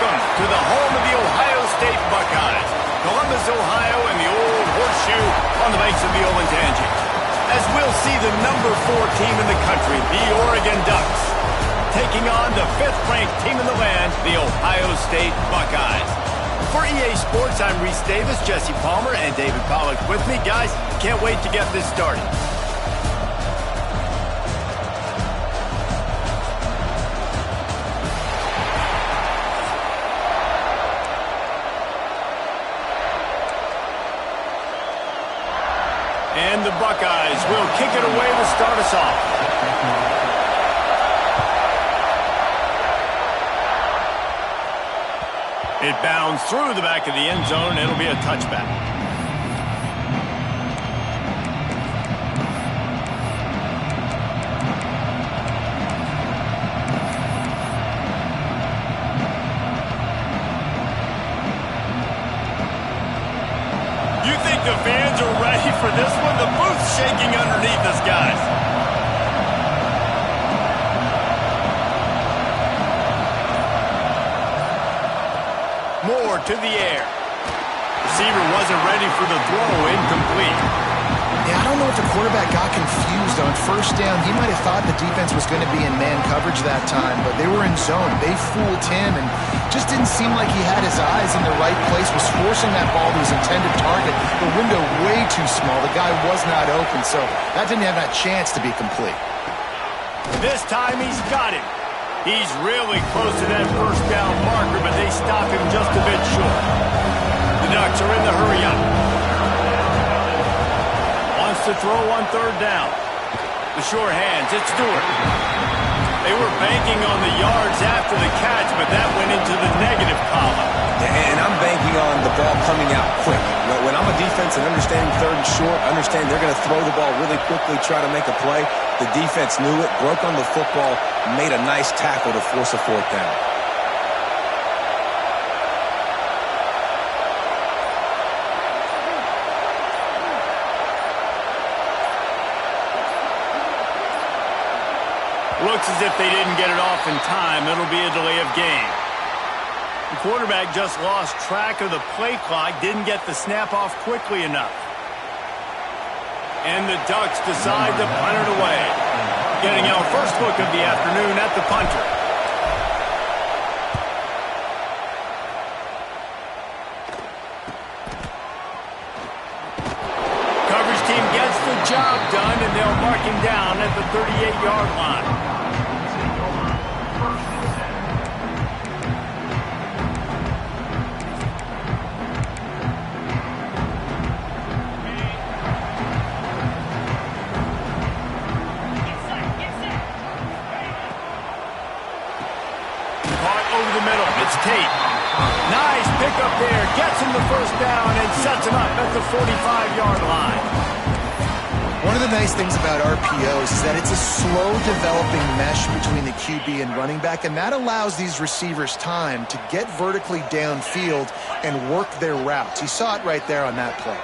Welcome to the home of the Ohio State Buckeyes, Columbus, Ohio, and the old horseshoe on the banks of the Olentangy. As we'll see the number 4 team in the country, the Oregon Ducks, taking on the 5th-ranked team in the land, the Ohio State Buckeyes. For EA Sports, I'm Reese Davis, Jesse Palmer, and David Pollack with me. Guys, can't wait to get this started. And the Buckeyes will kick it away to start us off. It bounds through the back of the end zone. It'll be a touchback. You think the fans are ready for this one? The booth's shaking underneath us, guys. Moore to the air. Receiver wasn't ready for the throw. Incomplete. Yeah, I don't know if the quarterback got confused on first down. He might have thought the defense was going to be in man coverage that time, but they were in zone. They fooled him and just didn't seem like he had his eyes in the right place, was forcing that ball to his intended target. The window way too small. The guy was not open, so that didn't have that chance to be complete. This time he's got him. He's really close to that first down marker, but they stop him just a bit short. The Ducks are in the hurry-up. Wants to throw on third down. The sure hands, it's Stewart. They were banking on the yards after the catch, but that went into the negative column. And I'm banking on the ball coming out quick. When I'm a defense and understanding third and short, understand they're going to throw the ball really quickly, try to make a play. The defense knew it, broke on the football, made a nice tackle to force a fourth down. Looks as if they didn't get it off in time. It'll be a delay of game. The quarterback just lost track of the play clock, didn't get the snap off quickly enough. And the Ducks decide to punt it away. Getting our first look of the afternoon at the punter. Coverage team gets the job done, and they'll mark him down at the 38-yard line. Tate. Nice pickup there. Gets him the first down and sets him up at the 45-yard line. One of the nice things about RPOs is that it's a slow developing mesh between the QB and running back, and that allows these receivers time to get vertically downfield and work their routes. You saw it right there on that play.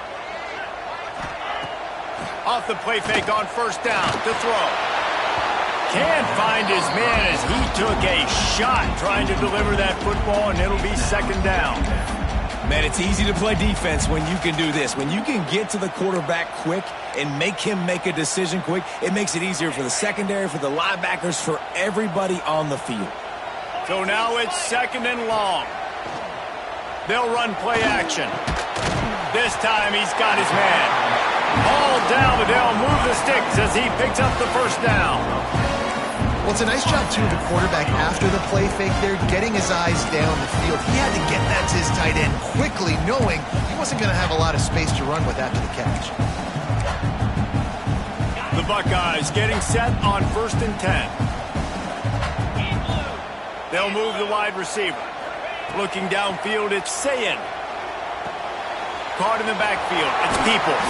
Off the play fake on first down to throw. Can't find his man as he took a shot trying to deliver that football, and it'll be second down. Man, it's easy to play defense when you can do this. When you can get to the quarterback quick and make him make a decision quick, it makes it easier for the secondary, for the linebackers, for everybody on the field. So now it's second and long. They'll run play action. This time he's got his man. All down, but they'll move the sticks as he picks up the first down. Well, it's a nice job, too, of the quarterback after the play fake there, getting his eyes down the field. He had to get that to his tight end quickly, knowing he wasn't going to have a lot of space to run with after the catch. The Buckeyes getting set on first and 10. They'll move the wide receiver. Looking downfield, it's Sayin. Caught in the backfield, it's Peoples.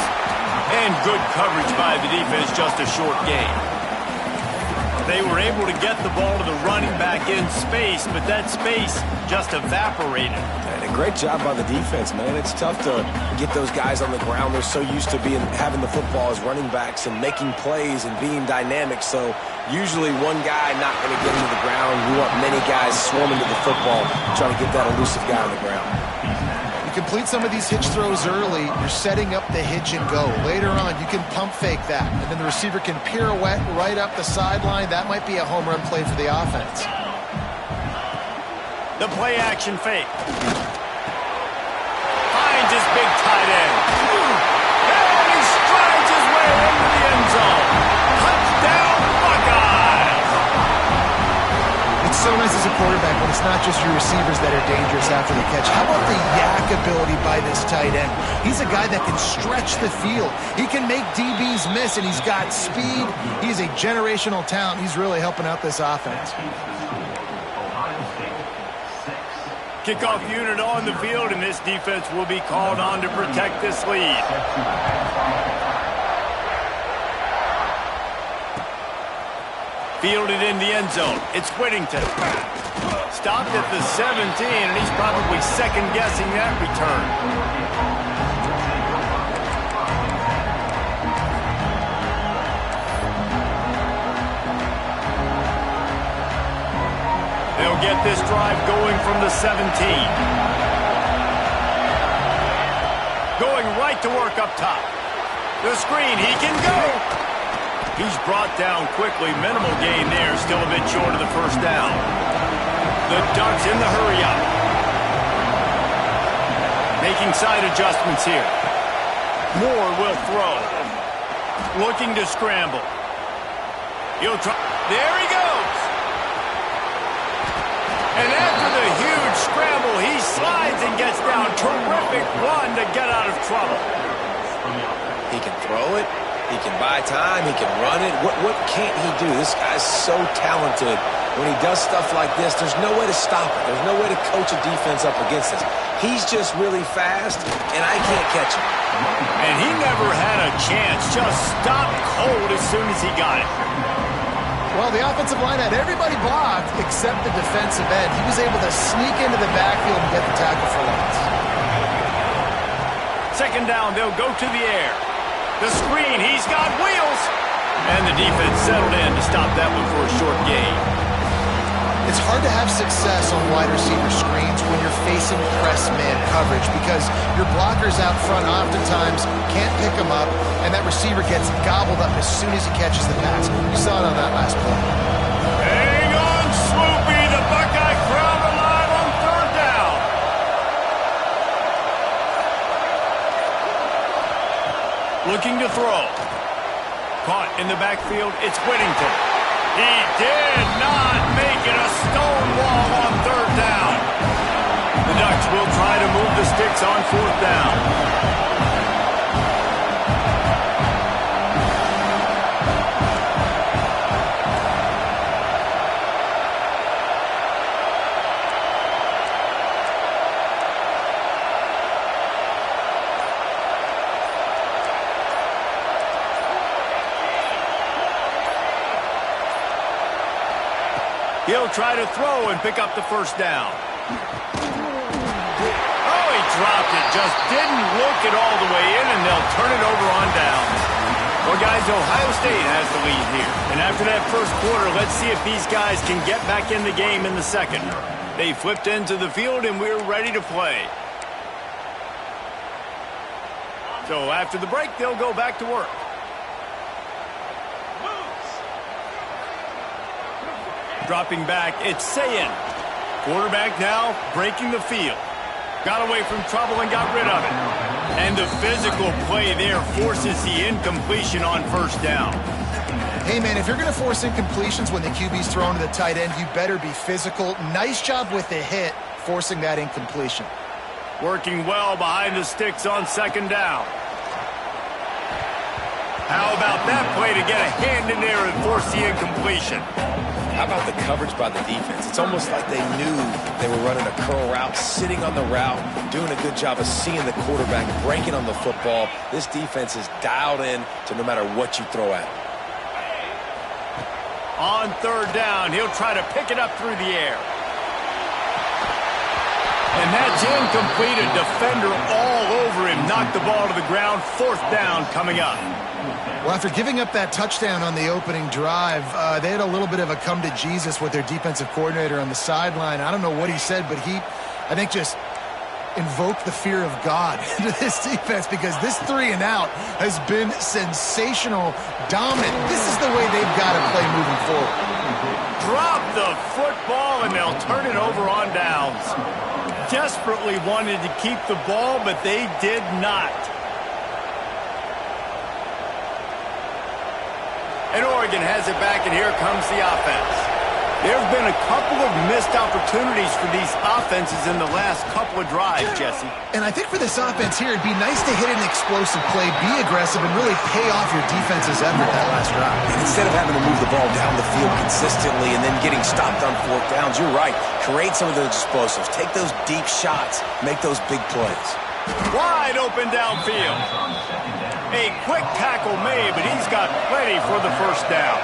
And good coverage by the defense, just a short gain. They were able to get the ball to the running back in space, but that space just evaporated. And a great job by the defense, man. It's tough to get those guys on the ground. They're so used to having the football as running backs and making plays and being dynamic. So usually one guy not going to get into the ground. You want many guys swarming to the football, trying to get that elusive guy on the ground. You complete some of these hitch throws early, you're setting up the hitch and go. Later on, you can pump fake that, and then the receiver can pirouette right up the sideline. That might be a home run play for the offense. The play action fake. Finds his big tight end. And he strides his way into the end zone. Touchdown, Buckeyes! It's so nice as a quarterback when it's not just your receivers that are dangerous after the catch. How about the yak ability by this tight end? He's a guy that can stretch the field. He can make DBs miss, and he's got speed. He's a generational talent. He's really helping out this offense. Kickoff unit on the field, and this defense will be called on to protect this lead. Fielded in the end zone. It's Whittington. Stopped at the 17, and he's probably second-guessing that return. They'll get this drive going from the 17. Going right to work up top. The screen, he can go. He's brought down quickly. Minimal gain there. Still a bit short of the first down. The Ducks in the hurry-up. Making side adjustments here. Moore will throw. Looking to scramble. He'll try. There he goes. And after the huge scramble, he slides and gets down. Terrific run to get out of trouble. He can throw it. He can buy time. He can run it. What can't he do? This guy's so talented. When he does stuff like this, there's no way to stop it. There's no way to coach a defense up against this. He's just really fast, and I can't catch him. And he never had a chance. Just stopped cold as soon as he got it. Well, the offensive line had everybody blocked except the defensive end. He was able to sneak into the backfield and get the tackle for loss. Second down, they'll go to the air. The screen, he's got wheels. And the defense settled in to stop that one for a short gain. It's hard to have success on wide receiver screens when you're facing press man coverage because your blockers out front oftentimes can't pick them up, and that receiver gets gobbled up as soon as he catches the pass. You saw it on that last play. Hang on, Swoopy. The Buckeye crowd alive on third down. Looking to throw. Caught in the backfield, it's Whittington. He did not make it. A stone wall on third down. The Ducks will try to move the sticks on fourth down. He'll try to throw and pick up the first down. Oh, he dropped it. Just didn't look it all the way in, and they'll turn it over on downs. Well, guys, Ohio State has the lead here. And after that first quarter, let's see if these guys can get back in the game in the second. They flipped into the field, and we're ready to play. So after the break, they'll go back to work. Dropping back, it's Sayin. Quarterback now breaking the field. Got away from trouble and got rid of it. And the physical play there forces the incompletion on first down. Hey, man, if you're going to force incompletions when the QB's thrown to the tight end, you better be physical. Nice job with the hit, forcing that incompletion. Working well behind the sticks on second down. How about that play to get a hand in there and force the incompletion? How about the coverage by the defense? It's almost like they knew they were running a curl route, sitting on the route, doing a good job of seeing the quarterback, breaking on the football. This defense is dialed in to no matter what you throw at them. On third down, he'll try to pick it up through the air. And that's incomplete. A defender all over him. Knocked the ball to the ground. Fourth down coming up. Well, after giving up that touchdown on the opening drive, they had a little bit of a come to Jesus with their defensive coordinator on the sideline. I don't know what he said, but he, I think, just invoked the fear of God into this defense, because this 3 and out has been sensational, dominant. This is the way they've got to play moving forward. Drop the football, and they'll turn it over on downs. Desperately wanted to keep the ball, but they did not. And Oregon has it back, and here comes the offense. There have been a couple of missed opportunities for these offenses in the last couple of drives, Jesse. And I think for this offense here, it'd be nice to hit an explosive play, be aggressive, and really pay off your defense's effort that last drive. And instead of having to move the ball down the field consistently and then getting stopped on fourth downs, you're right. Create some of those explosives. Take those deep shots. Make those big plays. Wide open downfield. A quick tackle made, but he's got plenty for the first down.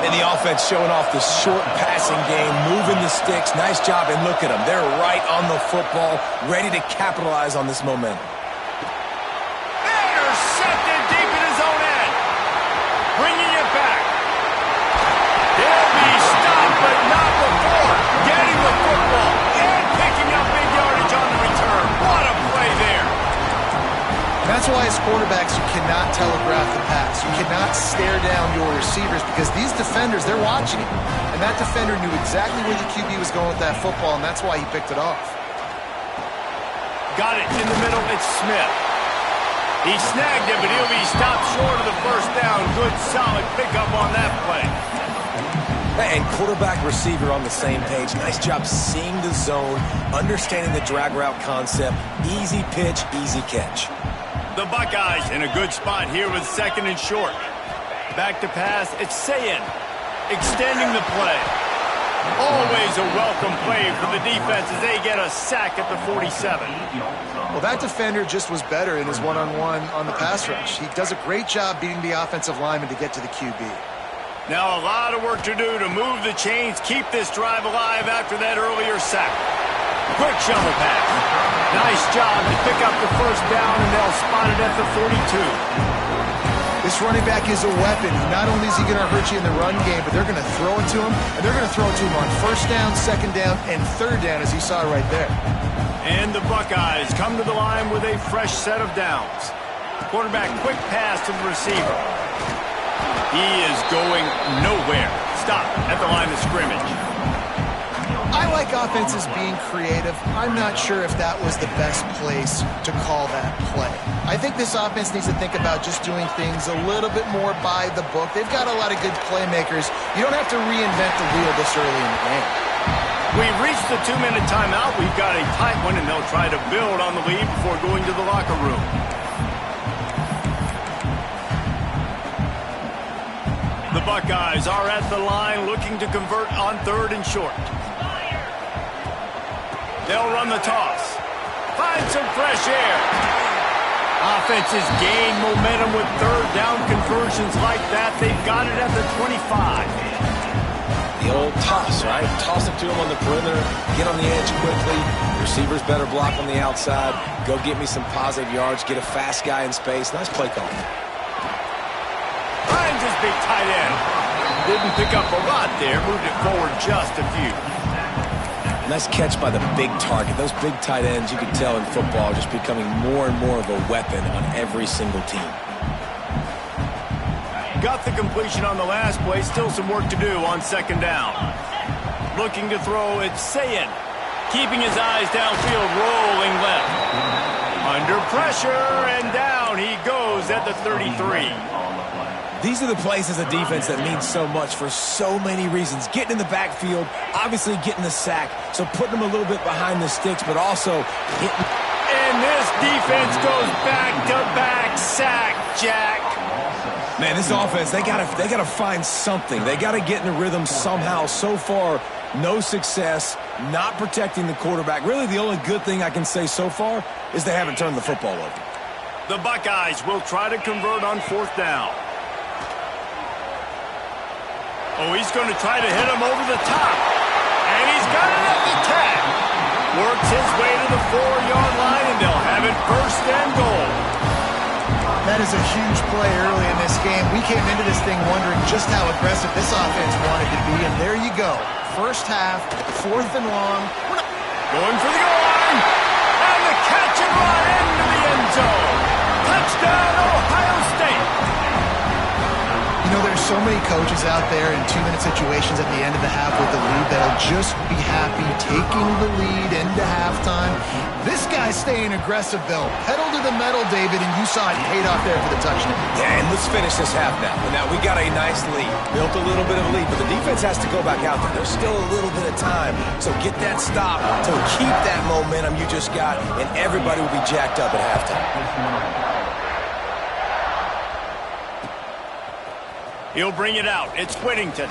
And the offense showing off the short passing game, moving the sticks. Nice job, and look at them. They're right on the football, ready to capitalize on this momentum. Intercepted deep in his own end. Bringing it back. They'll be stopped, but not before getting the football and picking up big yardage on the return. What a play there. That's why as quarterbacks, you cannot telegraph the pass. You cannot stare down your receivers, because these defenders, they're watching it. And that defender knew exactly where the QB was going with that football, and that's why he picked it off. Got it in the middle. It's Smith. He snagged it, but he'll be stopped short of the first down. Good, solid pickup on that play. And quarterback receiver on the same page. Nice job seeing the zone, understanding the drag route concept. Easy pitch, easy catch. The Buckeyes in a good spot here with second and short. Back to pass, it's Sayin, extending the play. Always a welcome play for the defense as they get a sack at the 47. Well, that defender just was better in his one-on-one on the pass rush. He does a great job beating the offensive lineman to get to the QB. Now a lot of work to do to move the chains, keep this drive alive after that earlier sack. Quick shovel pass. Nice job to pick up the first down, and they'll spot it at the 42. This running back is a weapon. Not only is he going to hurt you in the run game, but they're going to throw it to him, and they're going to throw it to him on first down, second down, and third down, as you saw right there. And the Buckeyes come to the line with a fresh set of downs. Quarterback quick pass to the receiver. He is going nowhere. Stop at the line of scrimmage. I like offenses being creative. I'm not sure if that was the best place to call that play. I think this offense needs to think about just doing things a little bit more by the book. They've got a lot of good playmakers. You don't have to reinvent the wheel this early in the game. We've reached the 2-minute timeout. We've got a tight one, and they'll try to build on the lead before going to the locker room. The Buckeyes are at the line looking to convert on third and short. They'll run the toss. Find some fresh air. Offenses gain momentum with third down conversions like that. They've got it at the 25. The old toss, right? Toss it to him on the perimeter. Get on the edge quickly. Receivers better block on the outside. Go get me some positive yards. Get a fast guy in space. Nice play call. Finds his big tight end. Didn't pick up a lot there. Moved it forward just a few. Nice catch by the big target. Those big tight ends, you can tell in football, are just becoming more and more of a weapon on every single team. Got the completion on the last play. Still some work to do on second down. Looking to throw, it's Sayin. Keeping his eyes downfield, rolling left. Under pressure, and down he goes at the 33. These are the plays as a defense that mean so much for so many reasons. Getting in the backfield, obviously getting the sack, so putting them a little bit behind the sticks, but also hitting. And this defense goes back-to-back sack, Jack. Man, this offense, they gotta find something. They gotta get in the rhythm somehow. So far, no success, not protecting the quarterback. Really, the only good thing I can say so far is they haven't turned the football over. The Buckeyes will try to convert on fourth down. Oh, he's going to try to hit him over the top. And he's got it at the 10. Works his way to the 4-yard line, and they'll have it first and goal. That is a huge play early in this game. We came into this thing wondering just how aggressive this offense wanted to be, and there you go. First half, 4th and long. Going for the goal line. And the catch and run into the end zone. Touchdown, Ohio State. You know, there's so many coaches out there in 2-minute situations at the end of the half with the lead that'll just be happy taking the lead into halftime. This guy's staying aggressive, though. Pedal to the metal, David, and you saw it paid off there for the touchdown. Yeah, and let's finish this half now. Now, we got a nice lead. Built a little bit of a lead, but the defense has to go back out there. There's still a little bit of time. So get that stop to keep that momentum you just got, and everybody will be jacked up at halftime. He'll bring it out. It's Whittington.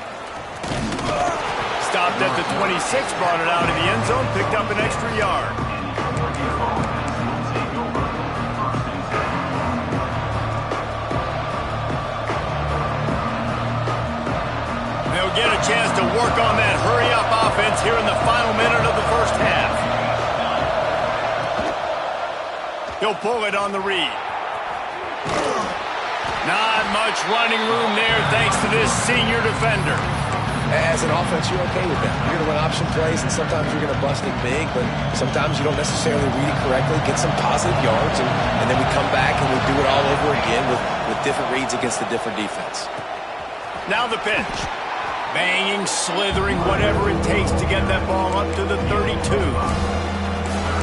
Stopped at the 26, brought it out of the end zone, picked up an extra yard. They'll get a chance to work on that hurry-up offense here in the final minute of the first half. He'll pull it on the read. Not much running room there thanks to this senior defender. As an offense, you're okay with that. You're going to run option plays, and sometimes you're going to bust it big, but sometimes you don't necessarily read it correctly, get some positive yards, and then we come back and we do it all over again with different reads against the different defense. Now the pitch. Banging, slithering, whatever it takes to get that ball up to the 32.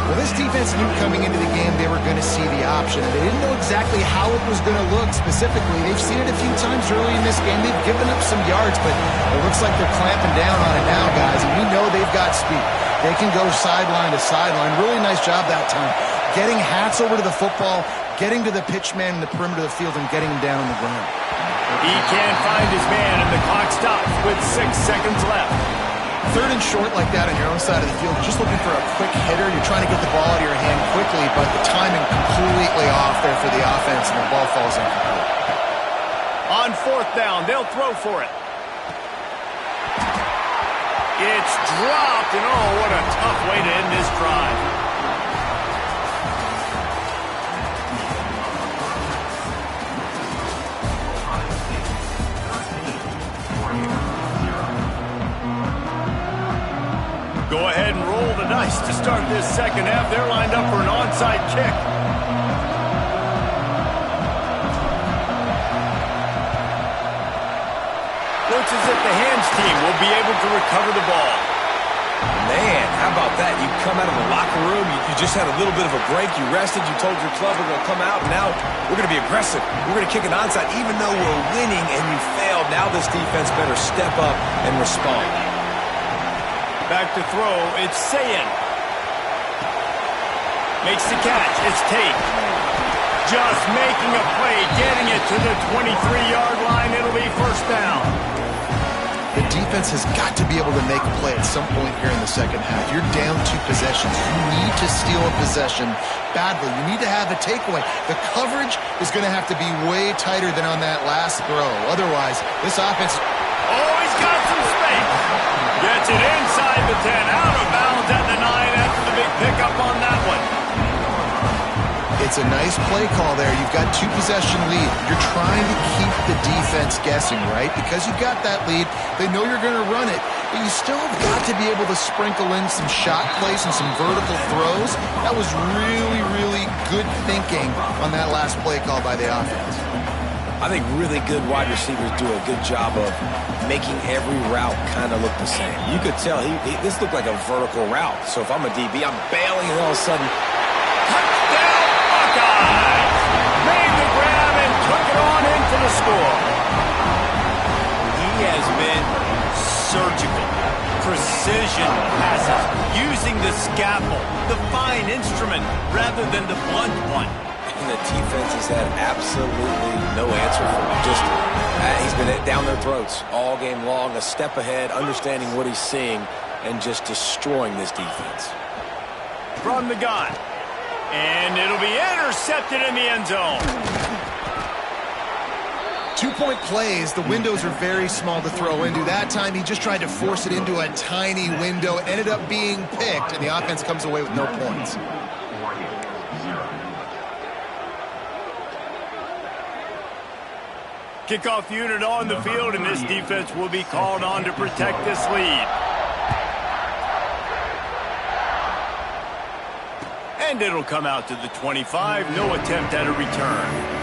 Well, this defense knew coming into the game they were going to see the option. They didn't know exactly how it was going to look specifically. They've seen it a few times early in this game. They've given up some yards, but it looks like they're clamping down on it now, guys. And we know they've got speed. They can go sideline to sideline. Really nice job that time. Getting hats over to the football, getting to the pitch man in the perimeter of the field, and getting him down on the ground. He can't find his man, and the clock stops with 6 seconds left. 3rd and short like that on your own side of the field, just looking for a quick hitter. You're trying to get the ball out of your hand quickly, but the timing completely off there for the offense, and the ball falls incomplete. On 4th down, they'll throw for it. It's dropped, and oh, what a tough way to end this drive. Go ahead and roll the dice to start this second half. They're lined up for an onside kick. Looks as if the hands team will be able to recover the ball. Man, how about that? You come out of the locker room, you just had a little bit of a break, you rested, you told your club we're going to come out, and now we're going to be aggressive. We're going to kick an onside even though we're winning and you failed. Now this defense better step up and respond. Back to throw, it's Sayin. Makes the catch, it's Tate. Just making a play, getting it to the 23-yard line. It'll be first down. The defense has got to be able to make a play at some point here in the second half. You're down 2 possessions. You need to steal a possession badly. You need to have a takeaway. The coverage is going to have to be way tighter than on that last throw. Otherwise, this offense... Oh, he's got some space. Gets it inside the 10, out of bounds at the 9 after the big pickup on that one. It's a nice play call there. You've got 2 possession lead. You're trying to keep the defense guessing, right? Because you've got that lead, they know you're going to run it, but you still have got to be able to sprinkle in some shot plays and some vertical throws. That was really, really good thinking on that last play call by the offense. I think really good wide receivers do a good job of making every route kind of look the same. You could tell this looked like a vertical route. So if I'm a DB, I'm bailing, and all of a sudden, touchdown Buckeyes! Made the grab and took it on in for the score. He has been surgical. Precision passes, using the scalpel, the fine instrument, rather than the blunt one. And the defense has had absolutely no answer for him. Just, he's been down their throats all game long, a step ahead, understanding what he's seeing, and just destroying this defense. From the gun. And it'll be intercepted in the end zone. 2-point plays, the windows are very small to throw into. That time, he just tried to force it into a tiny window, ended up being picked, and the offense comes away with no points. Kickoff unit on the field, and this defense will be called on to protect this lead. And it'll come out to the 25. No attempt at a return.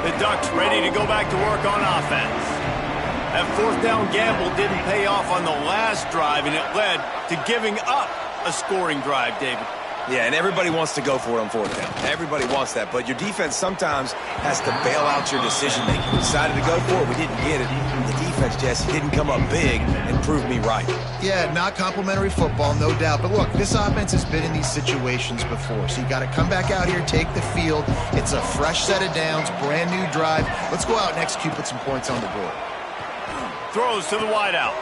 The Ducks ready to go back to work on offense. That fourth down gamble didn't pay off on the last drive, and it led to giving up a scoring drive, David. Yeah, and everybody wants to go for it on fourth down. Everybody wants that, but your defense sometimes has to bail out your decision-making. We decided to go for it. We didn't get it. The defense, Jesse, didn't come up big and prove me right. Yeah, not complimentary football, no doubt. But look, this offense has been in these situations before, so you got to come back out here, take the field. It's a fresh set of downs, brand new drive. Let's go out and execute, put some points on the board. Throws to the wideout.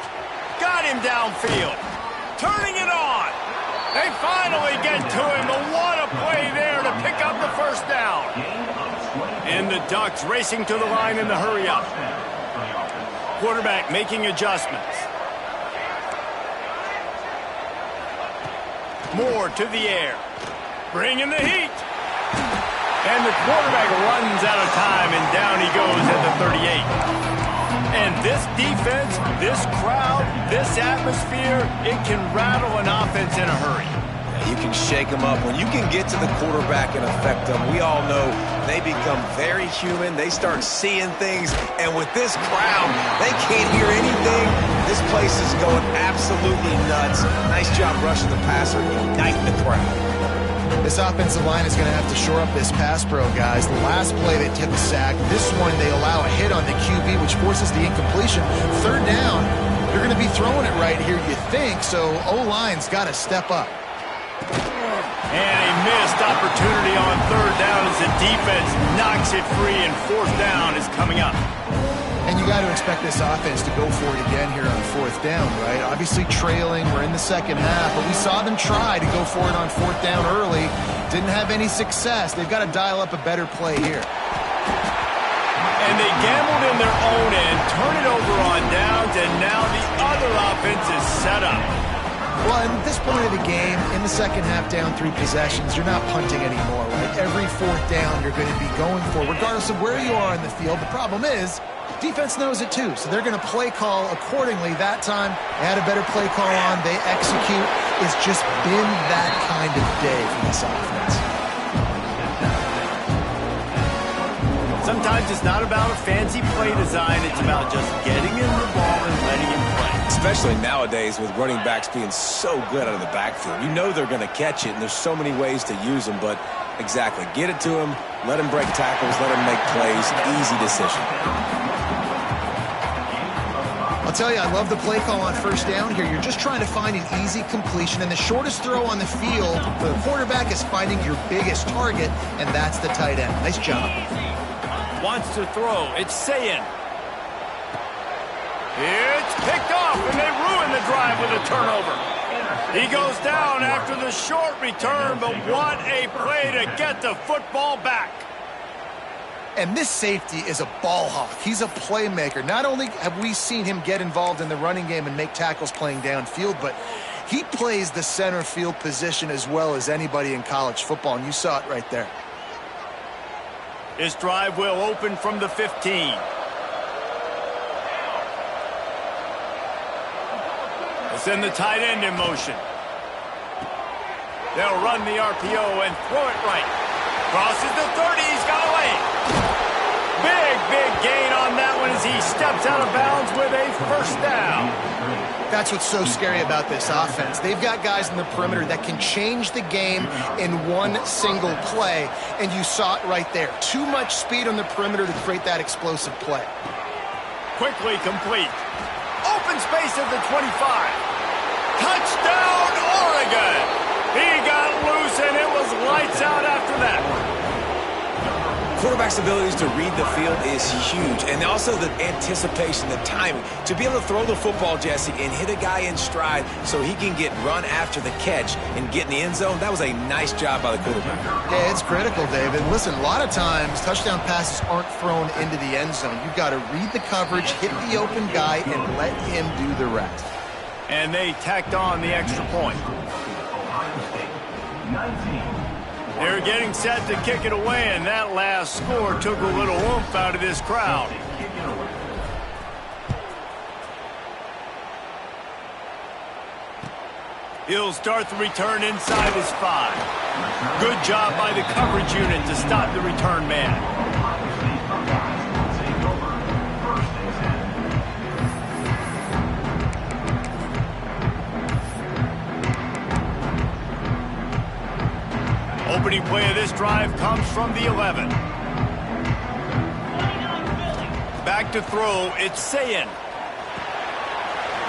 Got him downfield. Turning it on. They finally get to him, but what a play there to pick up the first down. And the Ducks racing to the line in the hurry-up. Quarterback making adjustments. Moore to the air. Bringing the heat. And the quarterback runs out of time, and down he goes at the 38. And this defense, this crowd, this atmosphere, it can rattle an offense in a hurry. Yeah, you can shake them up. When you can get to the quarterback and affect them, we all know they become very human. They start seeing things. And with this crowd, they can't hear anything. This place is going absolutely nuts. Nice job rushing the passer, igniting the crowd. This offensive line is going to have to shore up this pass pro, guys. The last play they took a sack. This one they allow a hit on the QB, which forces the incompletion. Third down, they're going to be throwing it right here, you think, so O-line's got to step up. And a missed opportunity on third down as the defense knocks it free, and fourth down is coming up. And you got to expect this offense to go for it again here on fourth down, right? Obviously trailing, we're in the second half, but we saw them try to go for it on fourth down early. Didn't have any success. They've got to dial up a better play here. And they gambled in their own end, turn it over on downs, and now the other offense is set up. Well, at this point of the game, in the second half, down 3 possessions, you're not punting anymore, right? Every fourth down you're going to be going for, regardless of where you are on the field. The problem is, defense knows it too, so they're going to play call accordingly. That time, they had a better play call on. They execute. It's just been that kind of day for this offense. Sometimes it's not about a fancy play design. It's about just getting him the ball and letting him play. Especially nowadays with running backs being so good out of the backfield. You know they're going to catch it, and there's so many ways to use them, but exactly. Get it to him, let him break tackles, let him make plays. Easy decision. I'll tell you, I love the play call on first down here. You're just trying to find an easy completion, and the shortest throw on the field, the quarterback is finding your biggest target, and that's the tight end. Nice job. Wants to throw. It's Sayin. It's picked off, and they ruin the drive with a turnover. He goes down after the short return, but what a play to get the football back. And this safety is a ball hawk. He's a playmaker. Not only have we seen him get involved in the running game and make tackles playing downfield, but he plays the center field position as well as anybody in college football, and you saw it right there. This drive will open from the 15. They'll send the tight end in motion. They'll run the RPO and throw it right. Crosses the 30. He's got away. Big gain on that one as he steps out of bounds with a first down. That's what's so scary about this offense. They've got guys in the perimeter that can change the game in one single play, and you saw it right there. Too much speed on the perimeter to create that explosive play. Quickly complete. Open space at the 25. Touchdown, Oregon! He got loose, and it was lights out after that. quarterback's abilities to read the field is huge. And also the anticipation, the timing. To be able to throw the football, Jesse, and hit a guy in stride so he can get run after the catch and get in the end zone, that was a nice job by the quarterback. Yeah, it's critical, David. Listen, a lot of times touchdown passes aren't thrown into the end zone. You've got to read the coverage, hit the open guy, and let him do the rest. And they tacked on the extra point. They're getting set to kick it away, and that last score took a little oomph out of this crowd. He'll start the return inside his 5. Good job by the coverage unit to stop the return man. Opening play of this drive comes from the 11. Back to throw, it's Sayin.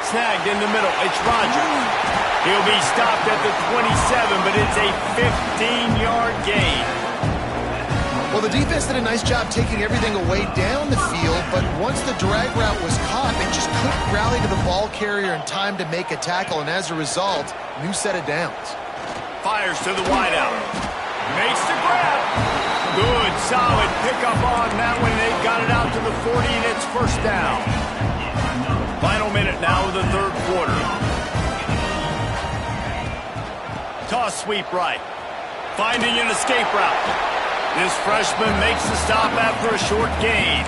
Snagged in the middle, it's Rodgers. He'll be stopped at the 27, but it's a 15-yard gain. Well, the defense did a nice job taking everything away down the field, but once the drag route was caught, they just couldn't rally to the ball carrier in time to make a tackle, and as a result, new set of downs. Fires to the wideout. Makes the grab. Good, solid pickup on that one. They've got it out to the 40, and it's first down. Final minute now of the third quarter. Toss sweep right. Finding an escape route. This freshman makes the stop after a short gain.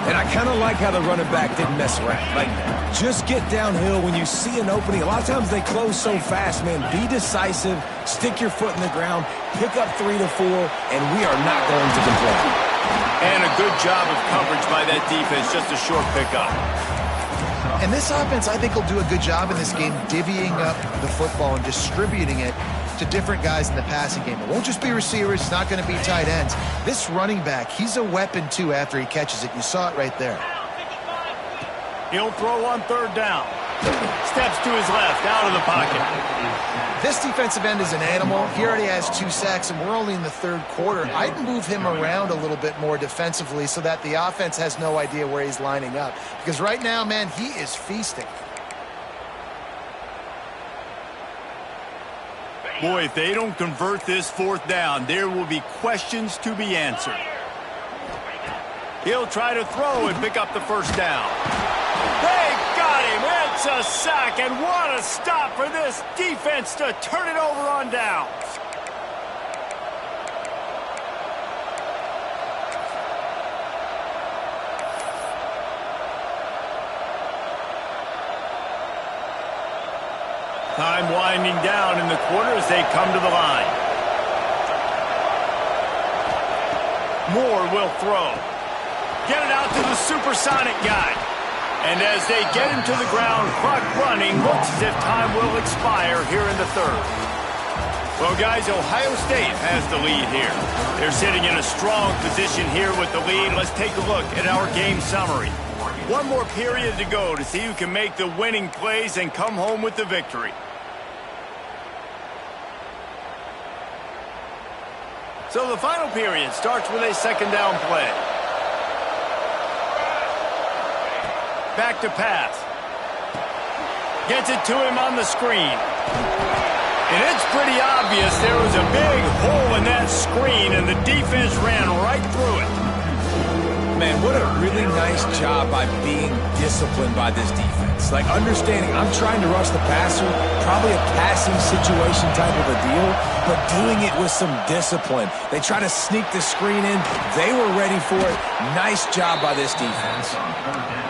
And I kind of like how the running back didn't mess around. Like, just get downhill when you see an opening. A lot of times they close so fast, man. Be decisive, stick your foot in the ground, pick up 3 to 4, and we are not going to complain. And a good job of coverage by that defense, just a short pickup. And this offense, I think, will do a good job in this game divvying up the football and distributing it to different guys in the passing game. It won't just be receivers. It's not going to be tight ends. This running back, he's a weapon, too, after he catches it. You saw it right there. He'll throw on third down. Steps to his left, out of the pocket. This defensive end is an animal. He already has 2 sacks, and we're only in the third quarter. I'd move him around a little bit more defensively so that the offense has no idea where he's lining up. Because right now, man, he is feasting. Boy, if they don't convert this fourth down, there will be questions to be answered. He'll try to throw and pick up the first down. They got him. It's a sack, and what a stop for this defense to turn it over on downs. Time winding down in the quarter as they come to the line. Moore will throw. Get it out to the supersonic guy. And as they get him to the ground, clock running, looks as if time will expire here in the third. Well, guys, Ohio State has the lead here. They're sitting in a strong position here with the lead. Let's take a look at our game summary. One more period to go to see who can make the winning plays and come home with the victory. So the final period starts with a second down play. Back to pass. Gets it to him on the screen. And it's pretty obvious there was a big hole in that screen, and the defense ran right through it. Man, what a really nice job by being disciplined by this defense. Like, understanding I'm trying to rush the passer, probably a passing situation type of a deal, but doing it with some discipline. They try to sneak the screen in. They were ready for it. Nice job by this defense.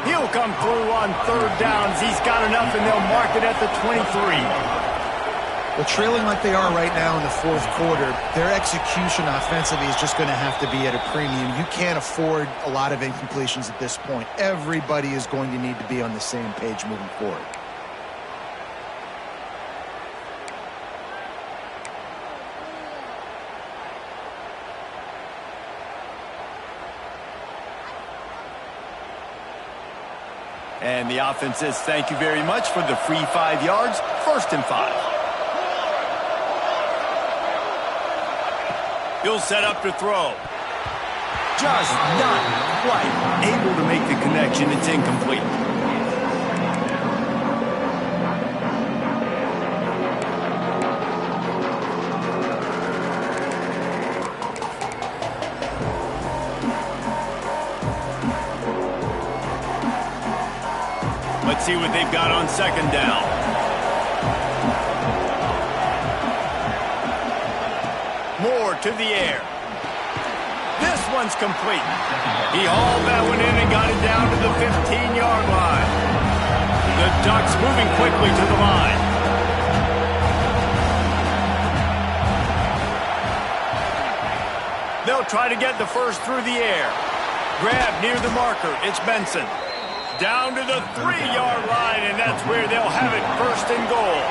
He'll come through on third downs. He's got enough, and they'll mark it at the 23. Well, trailing like they are right now in the fourth quarter, their execution offensively is just going to have to be at a premium. You can't afford a lot of incompletions at this point. Everybody is going to need to be on the same page moving forward. And the offense says thank you very much for the free 5 yards, 1st and 5. He'll set up to throw. Just not quite able to make the connection. It's incomplete. Let's see what they've got on second down. Moore to the air. This one's complete. He hauled that one in and got it down to the 15-yard line. The Ducks moving quickly to the line. They'll try to get the first through the air. Grab near the marker. It's Benson. Down to the 3-yard line, and that's where they'll have it, first and goal.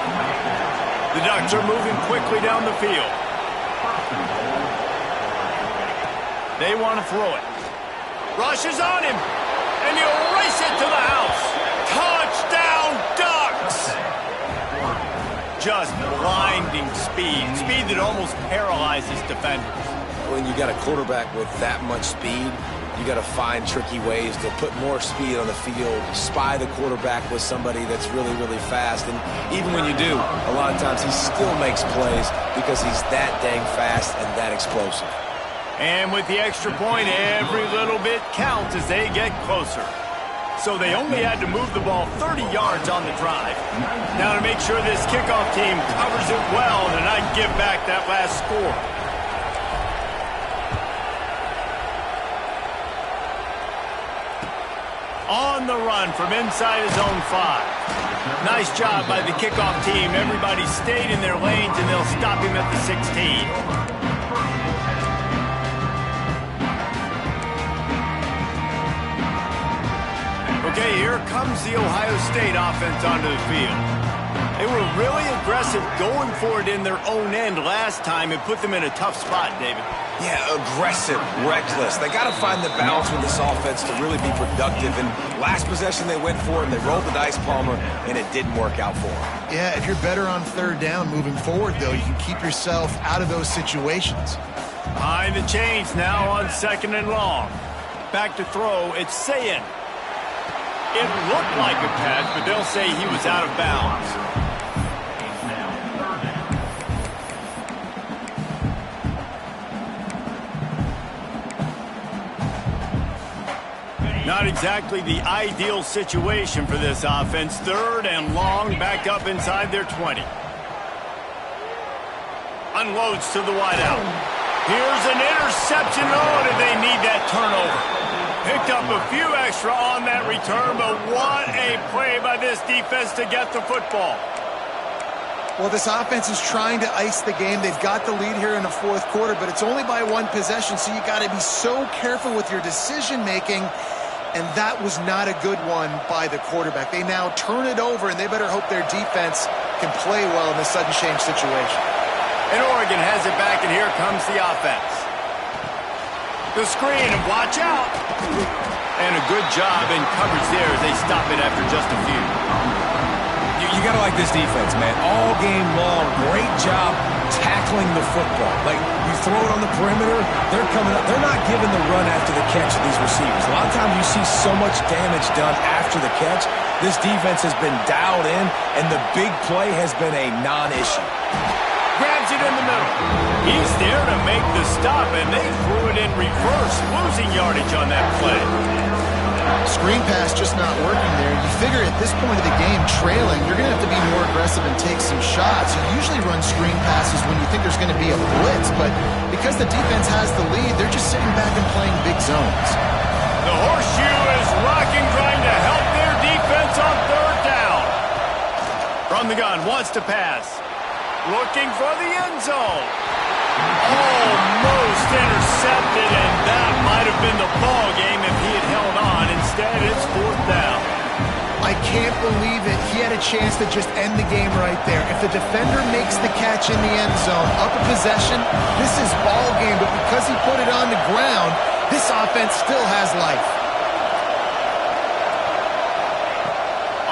The Ducks are moving quickly down the field. They want to throw it. Rush is on him, and he'll race it to the house. Touchdown, Ducks! Just blinding speed. Speed that almost paralyzes defenders. When you got a quarterback with that much speed, you got to find tricky ways to put more speed on the field, spy the quarterback with somebody that's really, really fast. And even when you do, a lot of times he still makes plays because he's that dang fast and that explosive. And with the extra point, every little bit counts as they get closer. So they only had to move the ball 30 yards on the drive. Now to make sure this kickoff team covers it well and not give back that last score. On the run from inside his own 5. Nice job by the kickoff team. Everybody stayed in their lanes, and they'll stop him at the 16. Okay, here comes the Ohio State offense onto the field. They were really aggressive going for it in their own end last time and put them in a tough spot, David. Yeah, aggressive, reckless. They got to find the balance with this offense to really be productive. And last possession they went for it, and they rolled the dice, Palmer, and it didn't work out for them. Yeah, if you're better on third down moving forward, though, you can keep yourself out of those situations. Behind the chains now on second and long. Back to throw, it's Sayin. It looked like a catch, but they'll say he was out of bounds. Not exactly the ideal situation for this offense. Third and long, back up inside their 20. Unloads to the wideout. Here's an interception. Oh, did they need that turnover? Picked up a few extra on that return, but what a play by this defense to get the football. Well, this offense is trying to ice the game. They've got the lead here in the fourth quarter, but it's only by one possession, so you got to be so careful with your decision-making, and that was not a good one by the quarterback. They now turn it over, and they better hope their defense can play well in this sudden change situation. And Oregon has it back, and here comes the offense. The screen, and watch out. And a good job in coverage there as they stop it after just a few. You got to like this defense, man. All game long, great job tackling the football. Like, you throw it on the perimeter, they're coming up. They're not giving the run after the catch to these receivers. A lot of times you see so much damage done after the catch. This defense has been dialed in, and the big play has been a non-issue. Grabs it in the middle. He's there to make the stop, and they threw it in reverse, losing yardage on that play. Screen pass just not working there. You figure at this point of the game, trailing, you're going to have to be more aggressive and take some shots. You usually run screen passes when you think there's going to be a blitz, but because the defense has the lead, they're just sitting back and playing big zones. The horseshoe is rocking, trying to help their defense on third down. From the gun, wants to pass. Looking for the end zone. Almost intercepted, and that might have been the ball game if he had held on. Instead, it's fourth down. I can't believe it. He had a chance to just end the game right there. If the defender makes the catch in the end zone, up a possession, this is ball game. But because he put it on the ground, this offense still has life.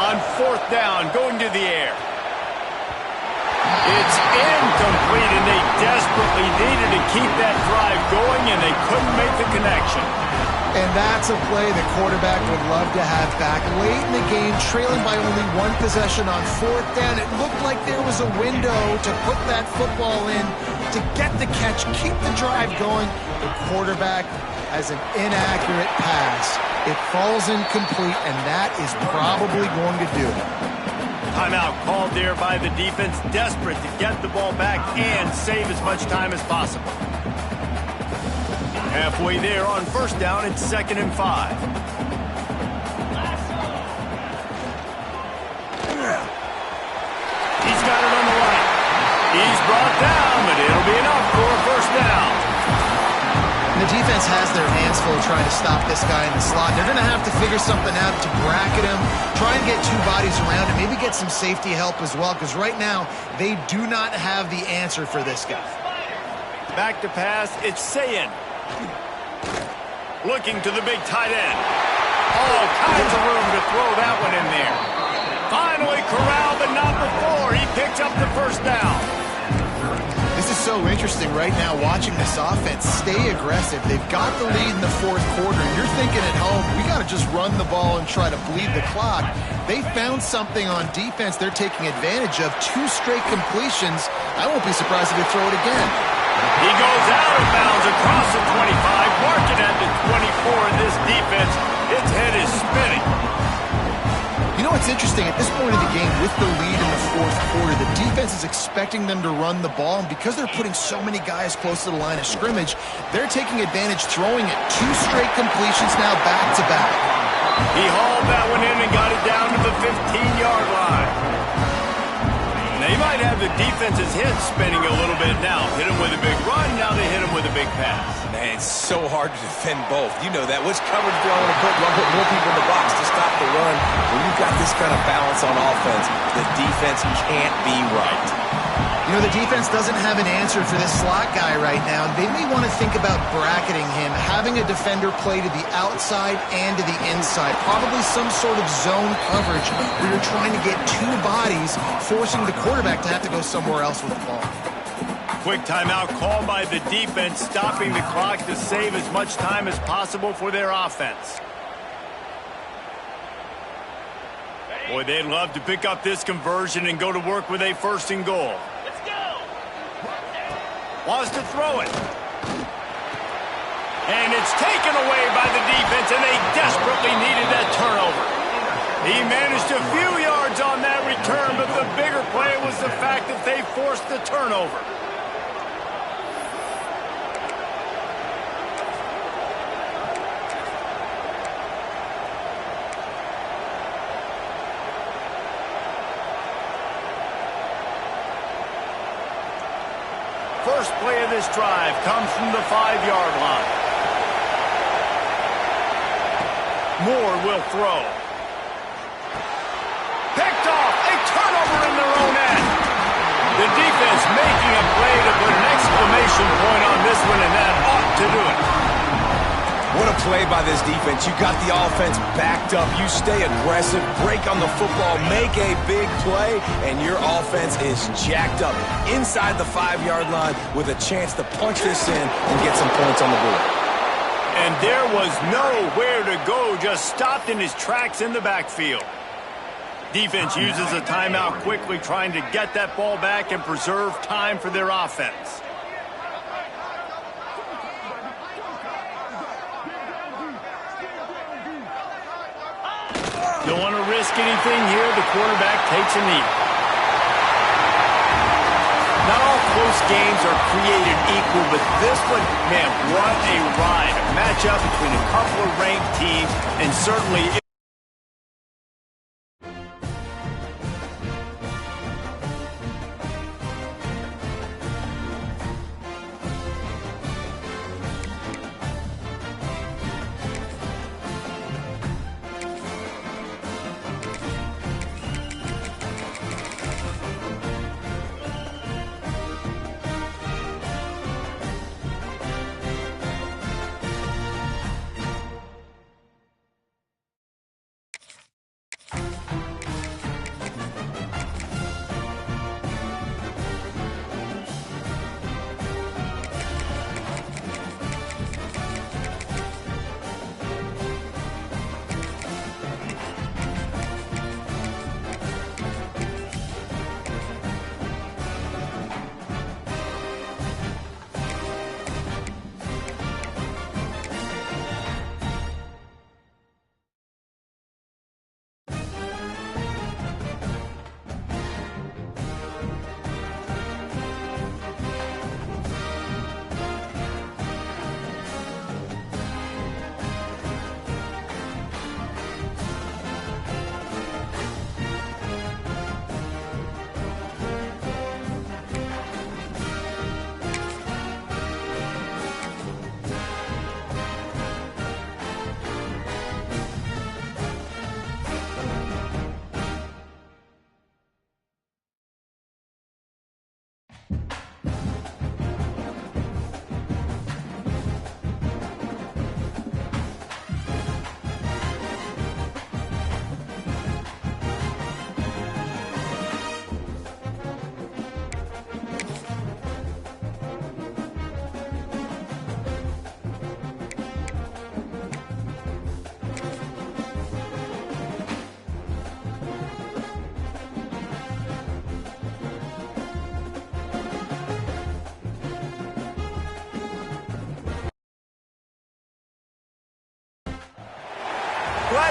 On fourth down, going to the air. It's incomplete, and they desperately needed to keep that drive going, and they couldn't make the connection. And that's a play the quarterback would love to have back. Late in the game, trailing by only one possession on fourth down, it looked like there was a window to put that football in, to get the catch, keep the drive going. The quarterback has an inaccurate pass. It falls incomplete, and that is probably going to do it. Timeout called there by the defense, desperate to get the ball back and save as much time as possible. Halfway there on first down, it's 2nd and 5. He's got it on the right. He's brought down, but it'll be enough for a first down. And the defense has their hands full trying to stop this guy in the slot. They're going to have to figure something out to bracket him, try and get two bodies around him, maybe get some safety help as well, because right now they do not have the answer for this guy. Back to pass, it's Sayin. Looking to the big tight end. All kinds of room to throw that one in there. Finally corralled, but not before. He picks up the first down. This is so interesting right now, watching this offense stay aggressive. They've got the lead in the fourth quarter, and you're thinking at home, we got to just run the ball and try to bleed the clock. They found something on defense they're taking advantage of. 2 straight completions. I won't be surprised if they throw it again. He goes out of bounds across the 25, marking at the 24 in this defense. Its head is spinning. You know what's interesting? At this point of the game, with the lead in the fourth quarter, the defense is expecting them to run the ball, and because they're putting so many guys close to the line of scrimmage, they're taking advantage, throwing it. 2 straight completions now back-to-back. He hauled that one in and got it down to the 15-yard line. They might have the defense's head spinning a little bit now. Hit him with a big run, now they hit him with a big pass. Man, it's so hard to defend both. You know that. Which coverage do I want to put? Do I put more people in the box to stop the run? When you've got this kind of balance on offense, the defense can't be right. You know, the defense doesn't have an answer for this slot guy right now. They may want to think about bracketing him, having a defender play to the outside and to the inside. Probably some sort of zone coverage where you're trying to get 2 bodies, forcing the quarterback to have to go somewhere else with the ball. Quick timeout called by the defense, stopping the clock to save as much time as possible for their offense. Boy, they'd love to pick up this conversion and go to work with a 1st and goal. Wants to throw it. And it's taken away by the defense, and they desperately needed that turnover. He managed a few yards on that return, but the bigger play was the fact that they forced the turnover. First play of this drive comes from the 5-yard line. Moore will throw. Picked off. A turnover in their own end. The defense making a play to put an exclamation point on this one, and that ought to do it. What a play by this defense. You got the offense backed up. You stay aggressive, break on the football, make a big play, and your offense is jacked up inside the 5-yard line with a chance to punch this in and get some points on the board. And there was nowhere to go, just stopped in his tracks in the backfield. Defense uses a timeout quickly, trying to get that ball back and preserve time for their offense. Don't want to risk anything here. The quarterback takes a knee. Not all close games are created equal, but this one, man, what a ride. A matchup between a couple of ranked teams, and certainly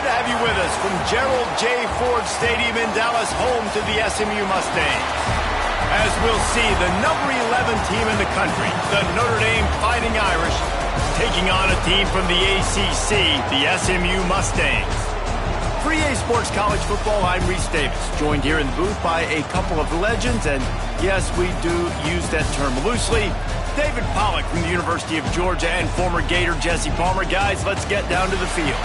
Glad to have you with us from Gerald J. Ford Stadium in Dallas, home to the SMU Mustangs. As we'll see, the number 11 team in the country, the Notre Dame Fighting Irish, taking on a team from the ACC, the SMU Mustangs. For EA Sports College Football, I'm Reese Davis, joined here in the booth by a couple of legends, and yes, we do use that term loosely. David Pollack from the University of Georgia and former Gator Jesse Palmer. Guys, let's get down to the field.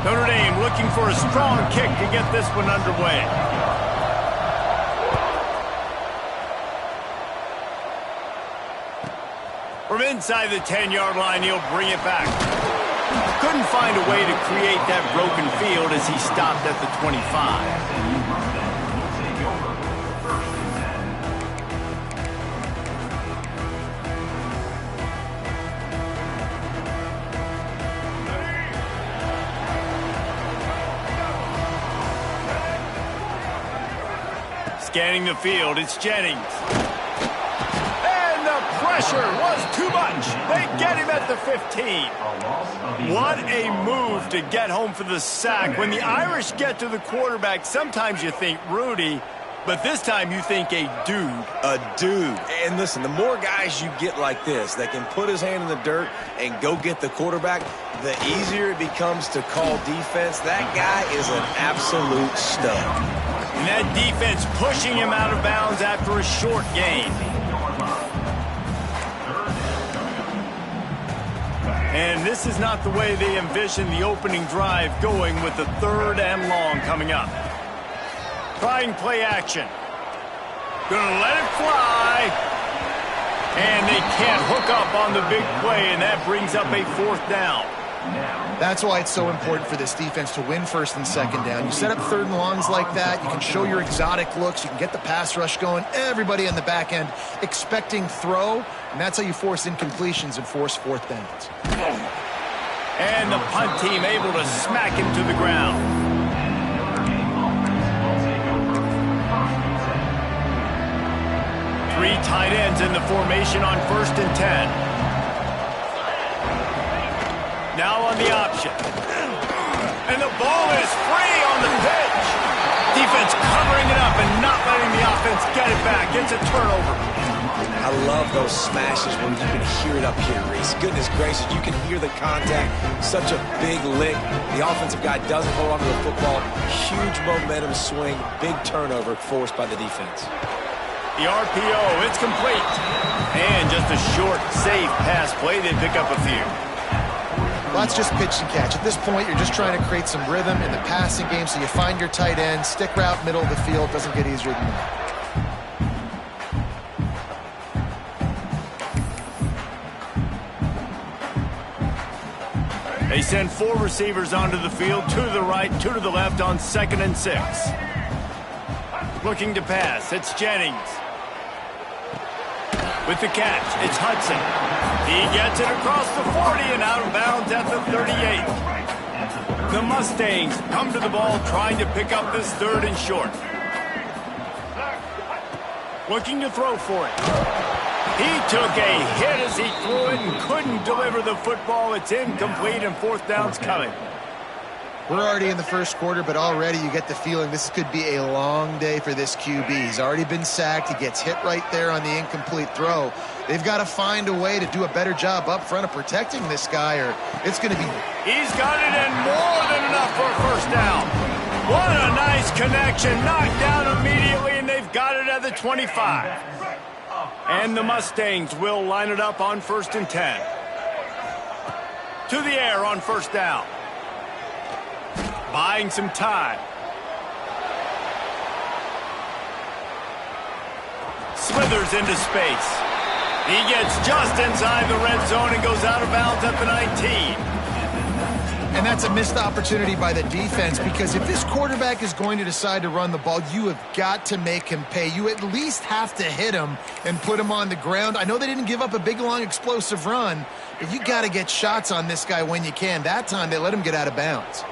Notre Dame looking for a strong kick to get this one underway. From inside the 10-yard line, he'll bring it back. Couldn't find a way to create that broken field as he stopped at the 25. Scanning the field, it's Jennings. And the pressure was too much. They get him at the 15. What a move to get home for the sack. When the Irish get to the quarterback, sometimes you think Rudy, but this time you think a dude. A dude. And listen, the more guys you get like this that can put his hand in the dirt and go get the quarterback, the easier it becomes to call defense. That guy is an absolute stud. And that defense pushing him out of bounds after a short gain. And this is not the way they envisioned the opening drive going with the 3rd and long coming up. Trying play action. Gonna let it fly. And they can't hook up on the big play, and that brings up a 4th down. That's why it's so important for this defense to win 1st and 2nd down. You set up 3rd and longs like that, you can show your exotic looks, you can get the pass rush going, everybody on the back end expecting throw, and that's how you force incompletions and force 4th downs. And the punt team able to smack him to the ground. Three tight ends in the formation on 1st and 10. Now on the option. And the ball is free on the pitch. Defense covering it up and not letting the offense get it back. It's a turnover. I love those smashes when you can hear it up here, Reese. Goodness gracious, you can hear the contact. Such a big lick. The offensive guy doesn't hold on to the football. Huge momentum swing. Big turnover forced by the defense. The RPO, it's complete. And just a short, safe pass play. They pick up a few. Well, that's just pitch and catch. At this point, you're just trying to create some rhythm in the passing game, so you find your tight end, stick route, middle of the field. Doesn't get easier than that. They send 4 receivers onto the field, 2 to the right, 2 to the left on 2nd and 6. Looking to pass, it's Jennings. With the catch, it's Hudson. He gets it across the 40 and out of bounds at the 38. The Mustangs come to the ball trying to pick up this 3rd and short. Looking to throw for it. He took a hit as he threw it and couldn't deliver the football. It's incomplete and 4th down's coming. We're already in the 1st quarter, but already you get the feeling this could be a long day for this QB. He's already been sacked. He gets hit right there on the incomplete throw. They've got to find a way to do a better job up front of protecting this guy, or it's going to be... He's got it and more than enough for a 1st down. What a nice connection. Knocked down immediately, and they've got it at the 25. And the Mustangs will line it up on 1st and 10. To the air on 1st down. Buying some time. Smithers into space. He gets just inside the red zone and goes out of bounds at the 19. And that's a missed opportunity by the defense, because if this quarterback is going to decide to run the ball, you have got to make him pay. You at least have to hit him and put him on the ground. I know they didn't give up a big, long, explosive run, but you got to get shots on this guy when you can. That time, they let him get out of bounds.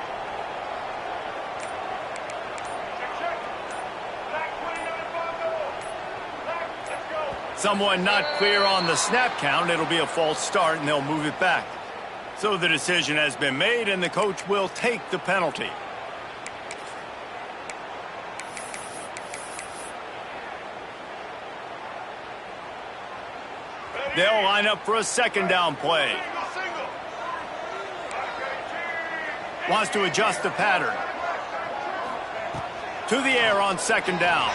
Someone not clear on the snap count. It'll be a false start, and they'll move it back. So the decision has been made, and the coach will take the penalty. They'll line up for a second down play. Wants to adjust the pattern. To the air on second down.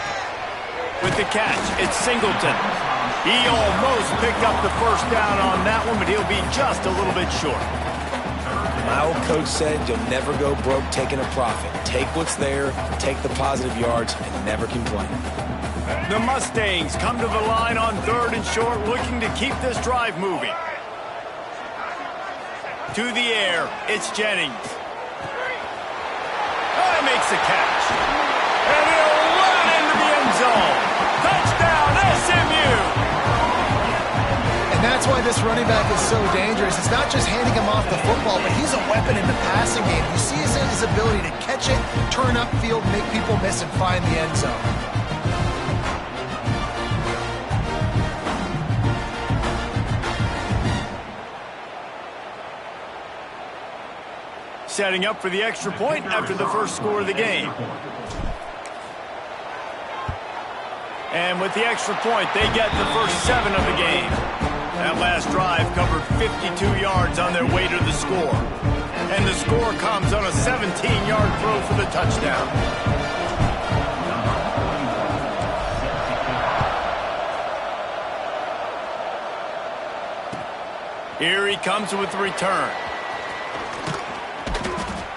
With the catch, it's Singleton. He almost picked up the first down on that one, but he'll be just a little bit short. My old coach said you'll never go broke taking a profit. Take what's there, take the positive yards, and never complain. The Mustangs come to the line on third and short, looking to keep this drive moving. To the air, it's Jennings. Oh, he makes the catch. And he'll run into the end zone. Touchdown, SMU! And that's why this running back is so dangerous. It's not just handing him off the football, but he's a weapon in the passing game. You see his ability to catch it, turn upfield, make people miss, and find the end zone. Setting up for the extra point after the first score of the game. And with the extra point, they get the first 7 of the game. That last drive covered 52 yards on their way to the score. And the score comes on a 17-yard throw for the touchdown. Here he comes with the return.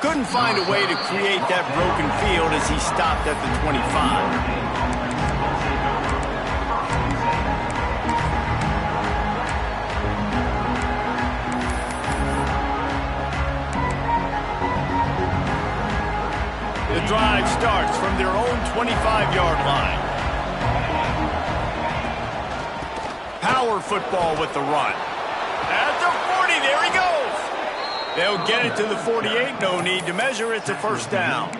Couldn't find a way to create that broken field as he stopped at the 25. The drive starts from their own 25-yard line. Power football with the run. At the 40, there he goes. They'll get it to the 48, no need to measure, it's a first down.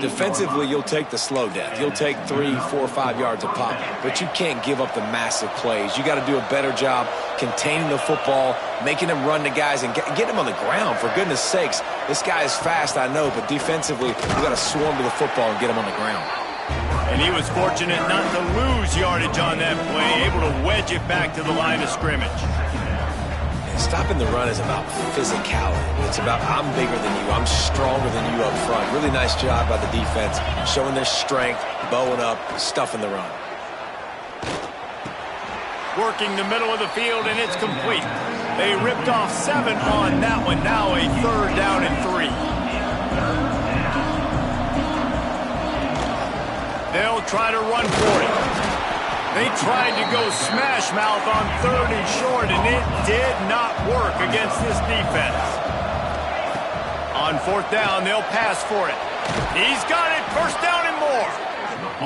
Defensively, you'll take the slow death. You'll take 3, 4, 5 yards a pop, but you can't give up the massive plays. You got to do a better job containing the football, making them run to guys, and get them on the ground. For goodness sakes, this guy is fast, I know, but defensively, you got to swarm to the football and get him on the ground. And he was fortunate not to lose yardage on that play, able to wedge it back to the line of scrimmage. Stopping the run is about physicality. It's about I'm bigger than you, I'm stronger than you up front. Really nice job by the defense, showing their strength, bowing up, stuffing the run. Working the middle of the field, and it's complete. They ripped off 7 on that one. Now a third down and 3. They'll try to run for it. They tried to go smash mouth on third and short, and it did not work against this defense. On fourth down, they'll pass for it. He's got it, first down and more.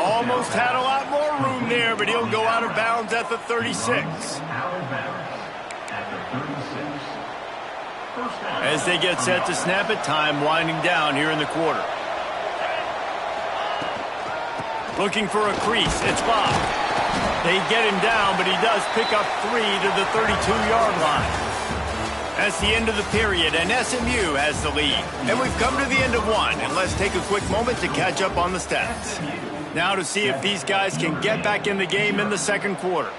Almost had a lot more room there, but he'll go out of bounds at the 36. As they get set to snap it, time winding down here in the quarter. Looking for a crease, it's Bob. They get him down, but he does pick up 3 to the 32-yard line. That's the end of the period, and SMU has the lead. And we've come to the end of one, and let's take a quick moment to catch up on the stats. Now to see if these guys can get back in the game in the second quarter.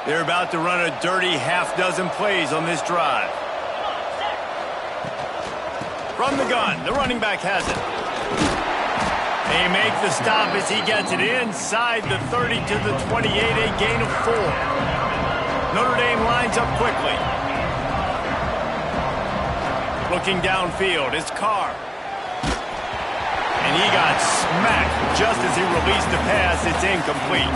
They're about to run a dirty half-dozen plays on this drive. From the gun, the running back has it. They make the stop as he gets it inside the 30 to the 28, a gain of 4. Notre Dame lines up quickly. Looking downfield, it's Carr. And he got smacked just as he released the pass. It's incomplete.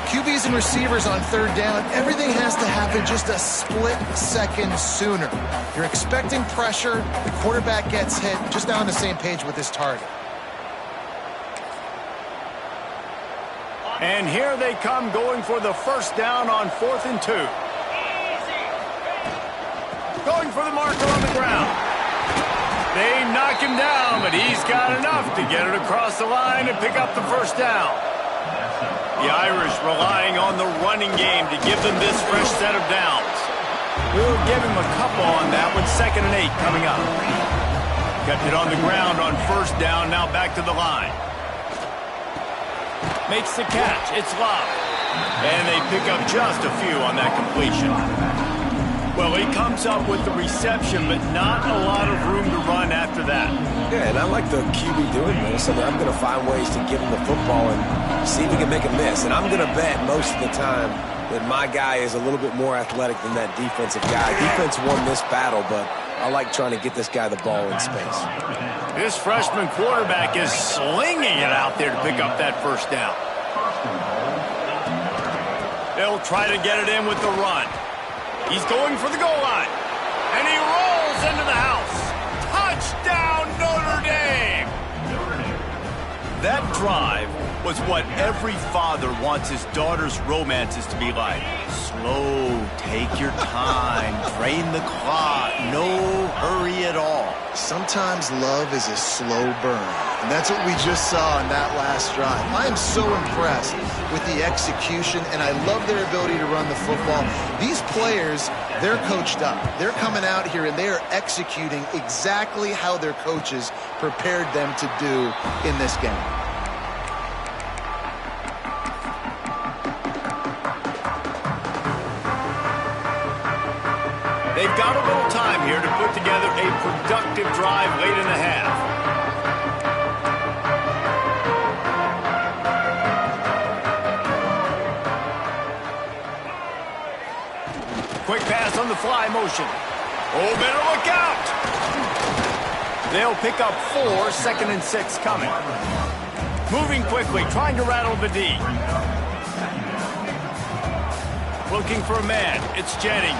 QBs and receivers on third down, everything has to happen just a split second sooner. You're expecting pressure, the quarterback gets hit, just now on the same page with his target. And here they come going for the first down on 4th and 2. Going for the marker on the ground. They knock him down, but he's got enough to get it across the line and pick up the first down. The Irish relying on the running game to give them this fresh set of downs. We'll give him a couple on that one. 2nd and 8 coming up. Kept it on the ground on first down. Now back to the line. Makes the catch. It's Love. And they pick up just a few on that completion. Well, he comes up with the reception, but not a lot of room to run after that. Yeah, and I like the QB doing this. I mean, I'm going to find ways to give him the football and see if he can make a miss. And I'm going to bet most of the time that my guy is a little bit more athletic than that defensive guy. Defense won this battle, but I like trying to get this guy the ball in space. This freshman quarterback is slinging it out there to pick up that first down. They'll try to get it in with the run. He's going for the goal line. And he rolls into the house. Touchdown, Notre Dame! That drive was what every father wants his daughter's romances to be like. Slow, take your time, drain the clock, no hurry at all. Sometimes love is a slow burn, and that's what we just saw in that last drive. I am so impressed with the execution, and I love their ability to run the football. These players, they're coached up. They're coming out here, and they are executing exactly how their coaches prepared them to do in this game. They've got a little time here to put together a productive drive late in the half. Quick pass on the fly motion. Oh, better look out! They'll pick up 4, 2nd and 6 coming. Moving quickly, trying to rattle the D. Looking for a man. It's Jennings.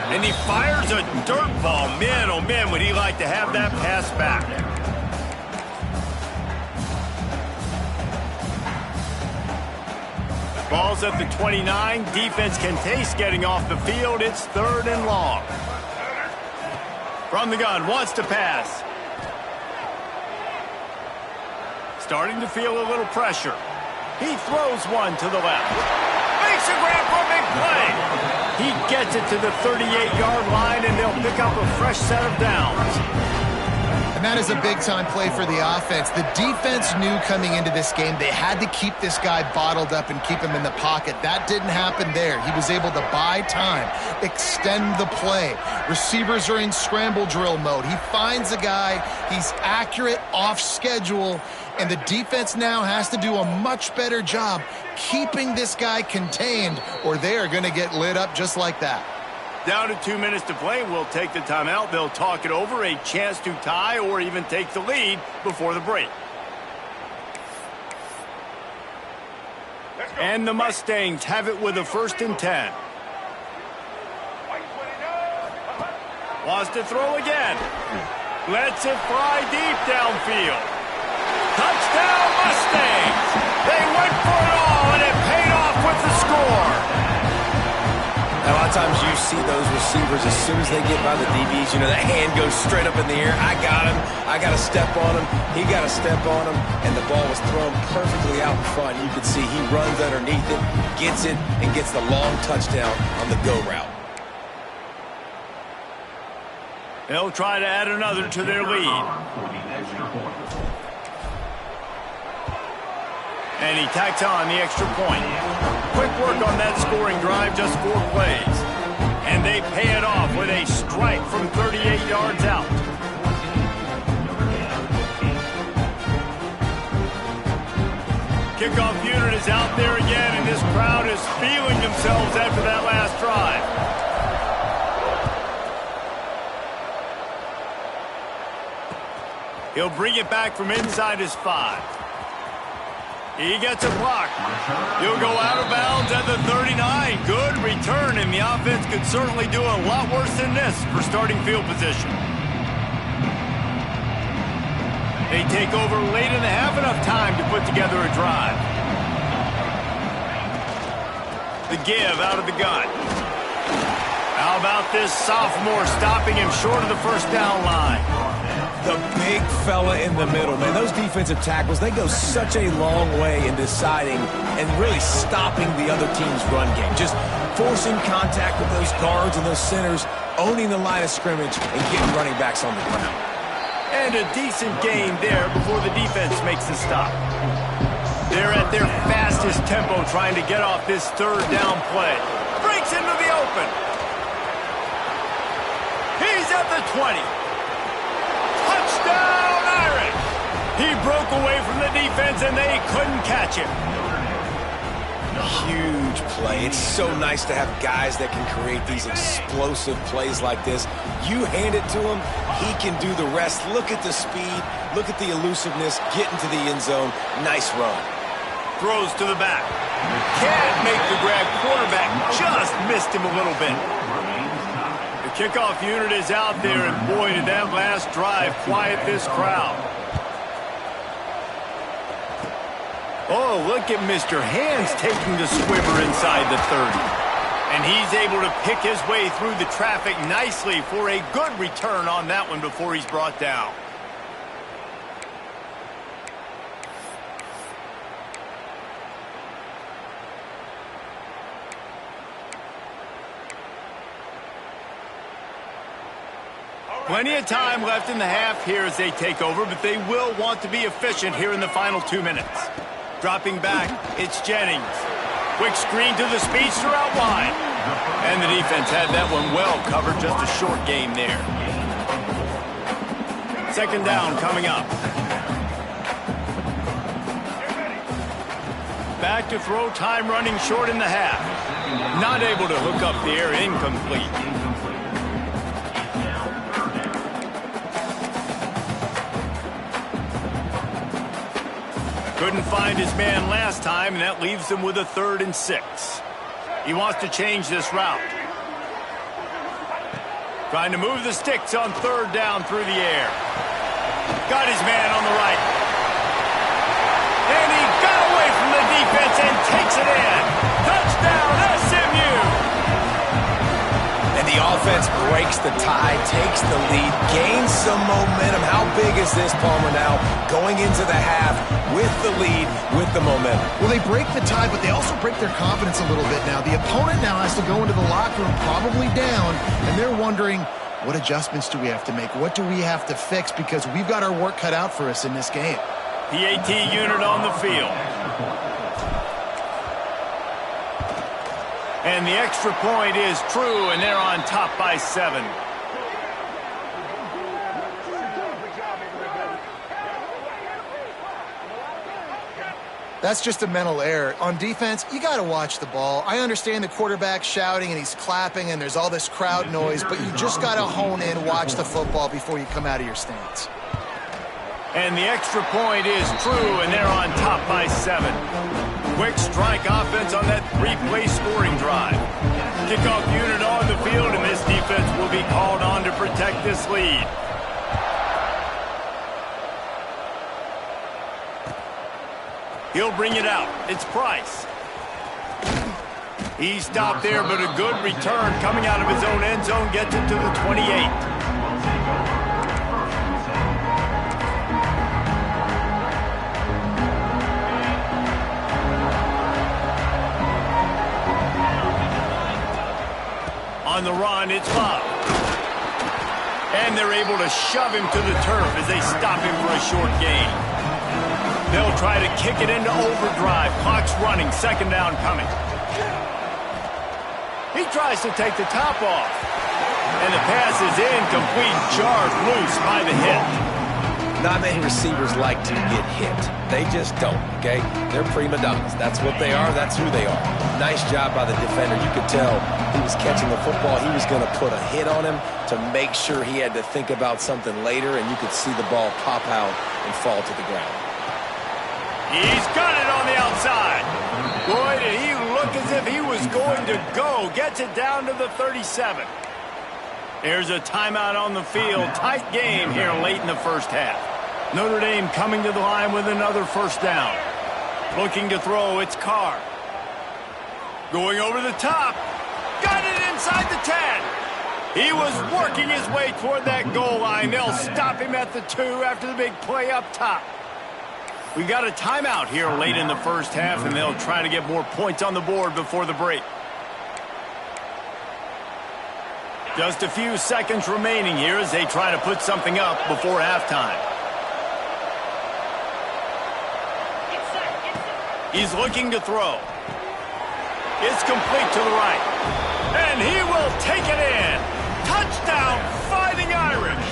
And he fires a dirt ball. Man, oh man, would he like to have that pass back. Ball's at the 29. Defense can taste getting off the field. It's 3rd and long. From the gun, wants to pass. Starting to feel a little pressure. He throws one to the left. Makes a grab for a big play. He gets it to the 38-yard line, and they'll pick up a fresh set of downs. And that is a big-time play for the offense. The defense knew coming into this game they had to keep this guy bottled up and keep him in the pocket. That didn't happen there. He was able to buy time, extend the play. Receivers are in scramble drill mode. He finds a guy. He's accurate, off schedule, and the defense now has to do a much better job keeping this guy contained, or they are going to get lit up just like that. Down to 2 minutes to play. We'll take the timeout. They'll talk it over, a chance to tie or even take the lead before the break. And the Mustangs have it with a 1st and 10. Wants to throw again. Lets it fly deep downfield. Touchdown Mustangs! They went for it all, and it paid off with the score. A lot of times you see those receivers, as soon as they get by the DBs, you know, that hand goes straight up in the air. I got him. I got to step on him. He got to step on him. And the ball was thrown perfectly out in front. You can see he runs underneath it, gets it, and gets the long touchdown on the go route. They'll try to add another to their lead. And he tacks on the extra point. Quick work on that scoring drive, just 4 plays. And they pay it off with a strike from 38 yards out. Kickoff unit is out there again, and this crowd is feeling themselves after that last drive. He'll bring it back from inside his 5. He gets a block. He'll go out of bounds at the 39. Good return, and the offense could certainly do a lot worse than this for starting field position. They take over late in the half, enough time to put together a drive. The give out of the gun. How about this sophomore stopping him short of the first down line? The big fella in the middle, man. Those defensive tackles, they go such a long way in deciding and really stopping the other team's run game. Just forcing contact with those guards and those centers, owning the line of scrimmage, and getting running backs on the ground. And a decent gain there before the defense makes the stop. They're at their fastest tempo trying to get off this third down play. Breaks into the open. He's at the 20. Touchdown, Irish! He broke away from the defense and they couldn't catch him. Huge play. It's so nice to have guys that can create these explosive plays like this. You hand it to him, he can do the rest. Look at the speed, look at the elusiveness, get into the end zone. Nice run. Throws to the back. Can't make the grab. Quarterback just missed him a little bit. The kickoff unit is out there, and boy, did that last drive quiet this crowd. Oh, look at Mr. Hands taking the squibber inside the 30. And he's able to pick his way through the traffic nicely for a good return on that one before he's brought down. Plenty of time left in the half here as they take over, but they will want to be efficient here in the final 2 minutes. Dropping back, it's Jennings. Quick screen to the speedster out wide. And the defense had that one well covered, just a short game there. Second down coming up. Back to throw, time running short in the half. Not able to hook up the air, incomplete. Couldn't find his man last time, and that leaves him with a 3rd and 6. He wants to change this route. Trying to move the sticks on 3rd down through the air. Got his man on the right. And he got away from the defense and takes it in. Touchdown, SMU! And the offense breaks the tie, takes the lead, gains some momentum. How big is this, Palmer, now? Going into the half with the lead, with the momentum. Well, they break the tie, but they also break their confidence a little bit now. The opponent now has to go into the locker room probably down, and they're wondering, what adjustments do we have to make? What do we have to fix? Because we've got our work cut out for us in this game. PAT unit on the field. And the extra point is true, and they're on top by 7. That's just a mental error. On defense, you got to watch the ball. I understand the quarterback shouting and he's clapping and there's all this crowd noise, but you just got to hone in, watch the football before you come out of your stance. And the extra point is true, and they're on top by 7. Quick strike offense on that 3-play scoring drive. Kickoff unit on the field, and this defense will be called on to protect this lead. He'll bring it out. It's Price. He stopped there, but a good return coming out of his own end zone gets it to the 28. On the run, it's Love. And they're able to shove him to the turf as they stop him for a short gain. They'll try to kick it into overdrive. Clock's running, second down coming. He tries to take the top off. And the pass is incomplete, jarred loose by the hit. Not many receivers like to get hit. They just don't, okay? They're prima donnas. That's what they are. That's who they are. Nice job by the defender. You could tell he was catching the football. He was going to put a hit on him to make sure he had to think about something later, and you could see the ball pop out and fall to the ground. He's got it on the outside. Boy, did he look as if he was going to go. Gets it down to the 37. There's a timeout on the field. Tight game here late in the first half. Notre Dame coming to the line with another first down. Looking to throw, it's Carr. Going over the top. Got it inside the 10. He was working his way toward that goal line. They'll stop him at the 2 after the big play up top. We got a timeout here late in the first half, and they'll try to get more points on the board before the break. Just a few seconds remaining here as they try to put something up before halftime. He's looking to throw. It's complete to the right. And he will take it in. Touchdown, Fighting Irish.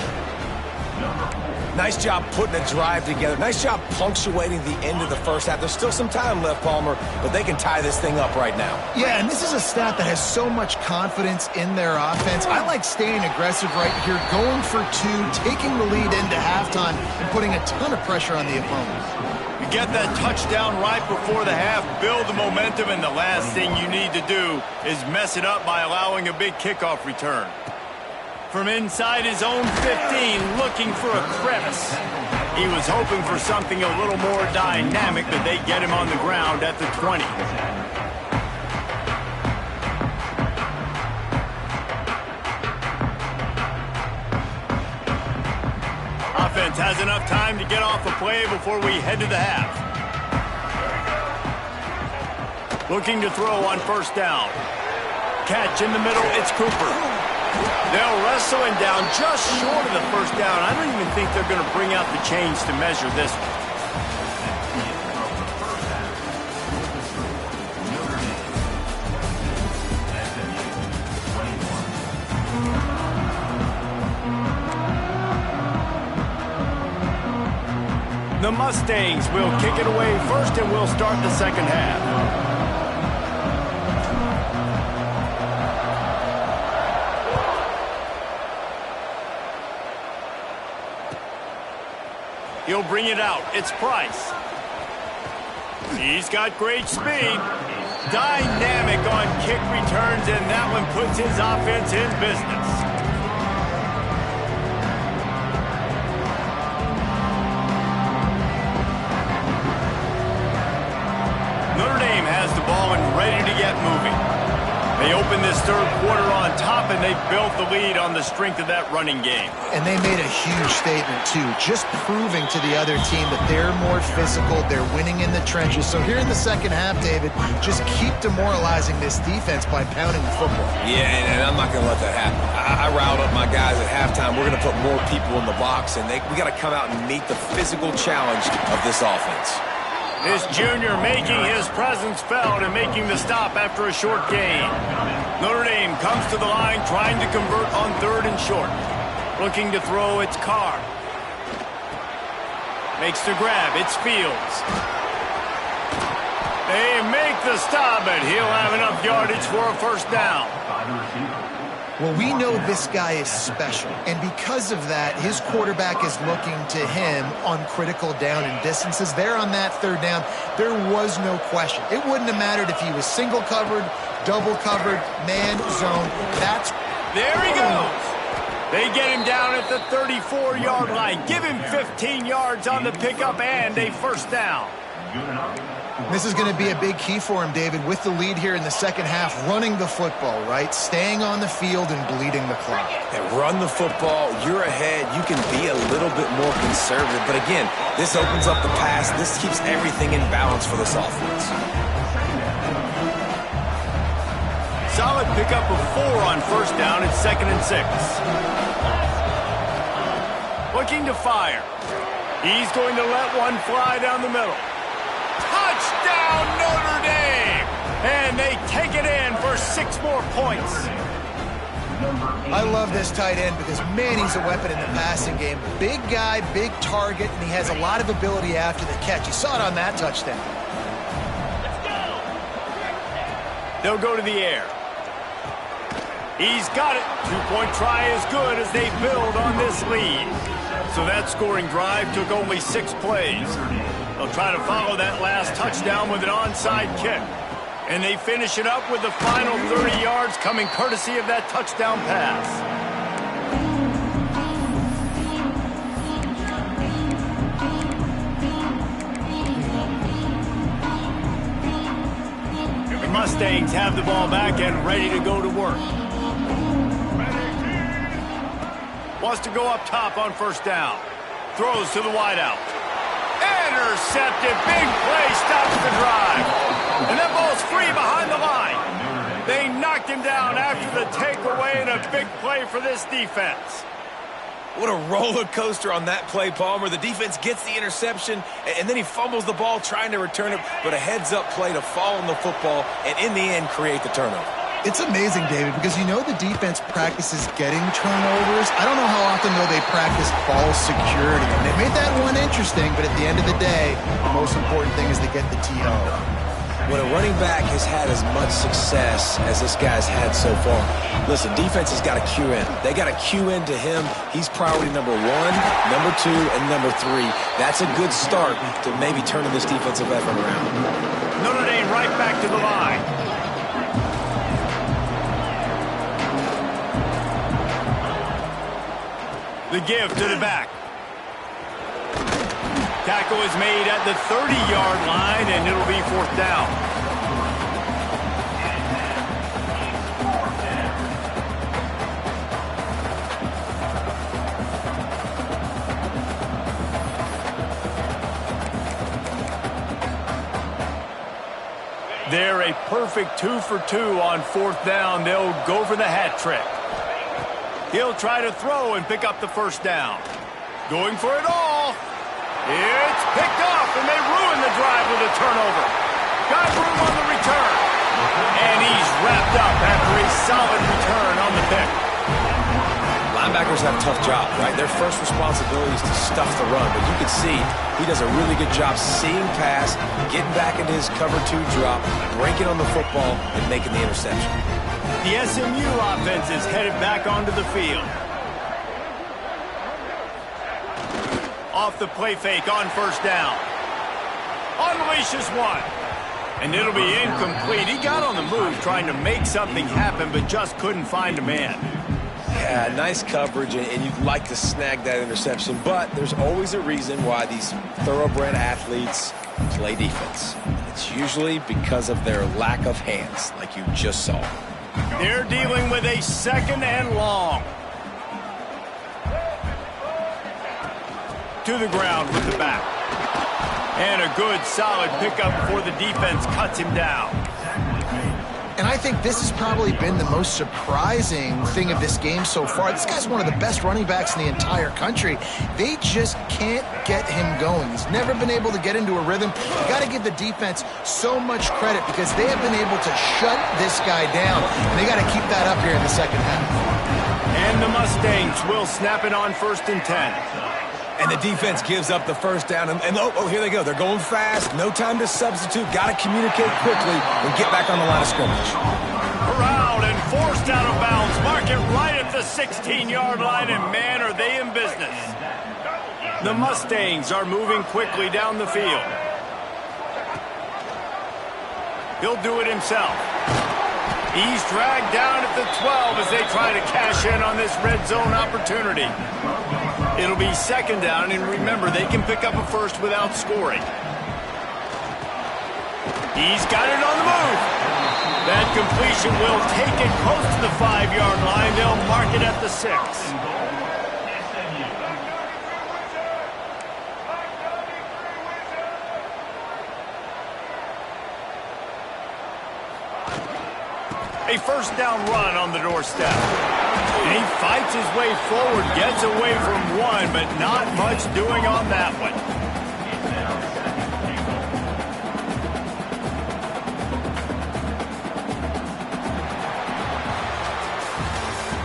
Nice job putting a drive together. Nice job punctuating the end of the first half. There's still some time left, Palmer, but they can tie this thing up right now. Yeah, and this is a staff that has so much confidence in their offense. I like staying aggressive right here, going for 2, taking the lead into halftime, and putting a ton of pressure on the opponent. You get that touchdown right before the half, build the momentum, and the last thing you need to do is mess it up by allowing a big kickoff return. From inside his own 15, looking for a crevice. He was hoping for something a little more dynamic, but they get him on the ground at the 20. Offense has enough time to get off a play before we head to the half. Looking to throw on first down. Catch in the middle, it's Cooper. They'll wrestle him down just short of the first down. I don't even think they're going to bring out the chains to measure this one. The Mustangs will kick it away first, and we'll start the second half. He'll bring it out. It's Price. He's got great speed. Dynamic on kick returns, and that one puts his offense in business. Notre Dame has the ball and ready to get moving. They open this third quarter on top, and they built the lead on the strength of that running game. And they made a huge statement, too, just proving to the other team that they're more physical, they're winning in the trenches. So here in the second half, David, just keep demoralizing this defense by pounding the football. Yeah, and I'm not going to let that happen. I riled up my guys at halftime. We're going to put more people in the box, and we got to come out and meet the physical challenge of this offense. This junior making his presence felt and making the stop after a short gain. Notre Dame comes to the line trying to convert on 3rd and short. Looking to throw, it's Carr. Makes the grab, it's Fields. They make the stop, but he'll have enough yardage for a first down. Well, we know this guy is special, and because of that, his quarterback is looking to him on critical down and distances. There on that 3rd down, there was no question. It wouldn't have mattered if he was single covered, double covered, man, zone. There he goes. They get him down at the 34-yard line. Give him 15 yards on the pickup and a first down. This is going to be a big key for him, David, with the lead here in the second half, running the football, right? Staying on the field and bleeding the clock. And run the football, you're ahead, you can be a little bit more conservative. But again, this opens up the pass. This keeps everything in balance for this offense. Solid pickup of 4 on first down. It's 2nd and 6. Looking to fire. He's going to let one fly down the middle. Touchdown, Notre Dame! And they take it in for 6 more points. I love this tight end because, man, he's a weapon in the passing game. Big guy, big target, and he has a lot of ability after the catch. You saw it on that touchdown. They'll go to the air. He's got it. 2-point try is good as they build on this lead. So that scoring drive took only 6 plays. They'll try to follow that last touchdown with an onside kick. And they finish it up with the final 30 yards coming courtesy of that touchdown pass. The Mustangs have the ball back and ready to go to work. Wants to go up top on first down. Throws to the wideout. Intercepted. Big play stops the drive. And that ball's free behind the line. They knocked him down after the takeaway and a big play for this defense. What a roller coaster on that play, Palmer. The defense gets the interception, and then he fumbles the ball trying to return it, but a heads-up play to fall on the football and, in the end, create the turnover. It's amazing, David, because you know the defense practices getting turnovers. I don't know how often, though, they practice ball security. And they made that one interesting, but at the end of the day, the most important thing is to get the TO. When a running back has had as much success as this guy's had so far, listen, defense has got to cue in. They got to cue in to him. He's priority number 1, number 2, and number 3. That's a good start to maybe turning this defensive effort around. Notre Dame right back to the line. The give to the back. Tackle is made at the 30-yard line, and it'll be fourth down. They're a perfect 2 for 2 on fourth down. They'll go for the hat trick. He'll try to throw and pick up the first down. Going for it all. It's picked off, and they ruin the drive with a turnover. Got room on the return. And he's wrapped up after a solid return on the pick. Linebackers have a tough job, right? Their first responsibility is to stuff the run, but you can see he does a really good job seeing pass, getting back into his cover 2 drop, breaking on the football, and making the interception. The SMU offense is headed back onto the field. Off the play fake on first down. Unleashes one. And it'll be incomplete. He got on the move trying to make something happen, but just couldn't find a man. Yeah, nice coverage, and you'd like to snag that interception, but there's always a reason why these thoroughbred athletes play defense. It's usually because of their lack of hands, like you just saw. They're dealing with a second and long. To the ground with the back. And a good, solid pickup before the defense cuts him down. And I think this has probably been the most surprising thing of this game so far. This guy's one of the best running backs in the entire country. They just can't get him going. He's never been able to get into a rhythm. You got to give the defense so much credit because they have been able to shut this guy down. And they got to keep that up here in the second half. And the Mustangs will snap it on 1st and 10. And the defense gives up the first down. And oh, here they go. They're going fast. No time to substitute. Got to communicate quickly and get back on the line of scrimmage. Corralled and forced out of bounds. Mark it right at the 16-yard line, and man, are they in business. The Mustangs are moving quickly down the field. He'll do it himself. He's dragged down at the 12 as they try to cash in on this red zone opportunity. It'll be second down, and remember, they can pick up a first without scoring. He's got it on the move. That completion will take it close to the 5-yard line. They'll mark it at the 6. A first down run on the doorstep. And he fights his way forward, gets away from one, but not much doing on that one.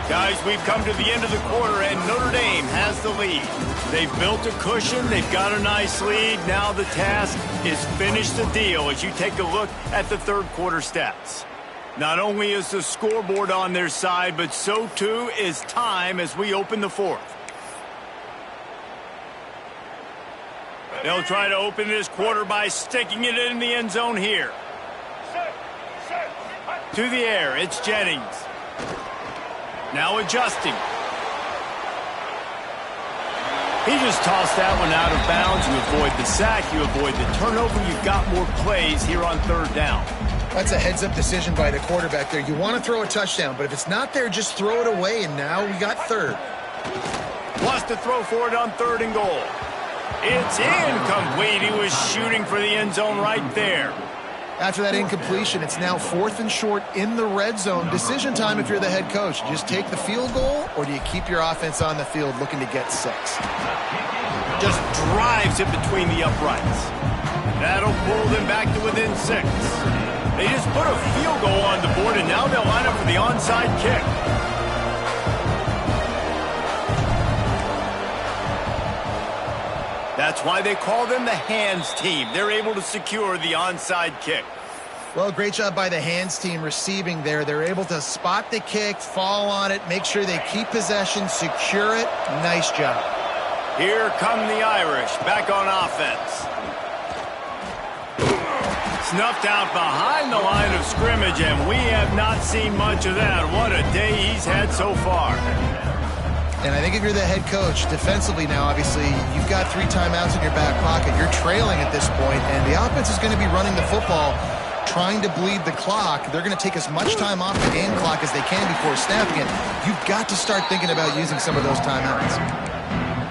Guys, we've come to the end of the quarter, and Notre Dame has the lead. They've built a cushion. They've got a nice lead. Now the task is finish the deal as you take a look at the third quarter stats. Not only is the scoreboard on their side, but so too is time as we open the fourth. They'll try to open this quarter by sticking it in the end zone here. To the air, it's Jennings. Now adjusting. He just tossed that one out of bounds. You avoid the sack, you avoid the turnover. You've got more plays here on third down. That's a heads-up decision by the quarterback there. You want to throw a touchdown, but if it's not there, just throw it away, and now we got third. Wants to throw for it on 3rd and goal. It's incomplete. He was shooting for the end zone right there. After that incompletion, it's now 4th and short in the red zone. Decision time if you're the head coach. Just take the field goal, or do you keep your offense on the field looking to get 6? Just drives it between the uprights. That'll pull them back to within 6. They just put a field goal on the board, and now they'll line up for the onside kick. That's why they call them the hands team. They're able to secure the onside kick. Well, great job by the hands team receiving there. They're able to spot the kick, fall on it, make sure they keep possession, secure it. Nice job. Here come the Irish, back on offense. Snuffed out behind the line of scrimmage, and we have not seen much of that. What a day he's had so far. And I think if you're the head coach, defensively now, obviously, you've got 3 timeouts in your back pocket. You're trailing at this point, and the offense is going to be running the football, trying to bleed the clock. They're going to take as much time off the game clock as they can before snapping it. You've got to start thinking about using some of those timeouts.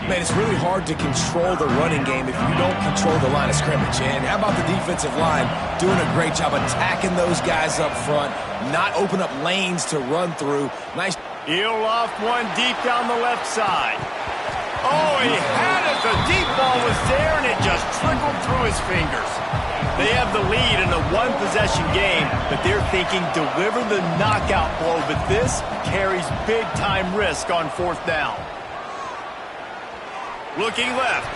Man, it's really hard to control the running game if you don't control the line of scrimmage. And how about the defensive line doing a great job attacking those guys up front, not open up lanes to run through. Nice. He'll loft one deep down the left side. Oh, he had it. The deep ball was there, and it just trickled through his fingers. They have the lead in a one-possession game, but they're thinking deliver the knockout blow, but this carries big-time risk on 4th down. Looking left.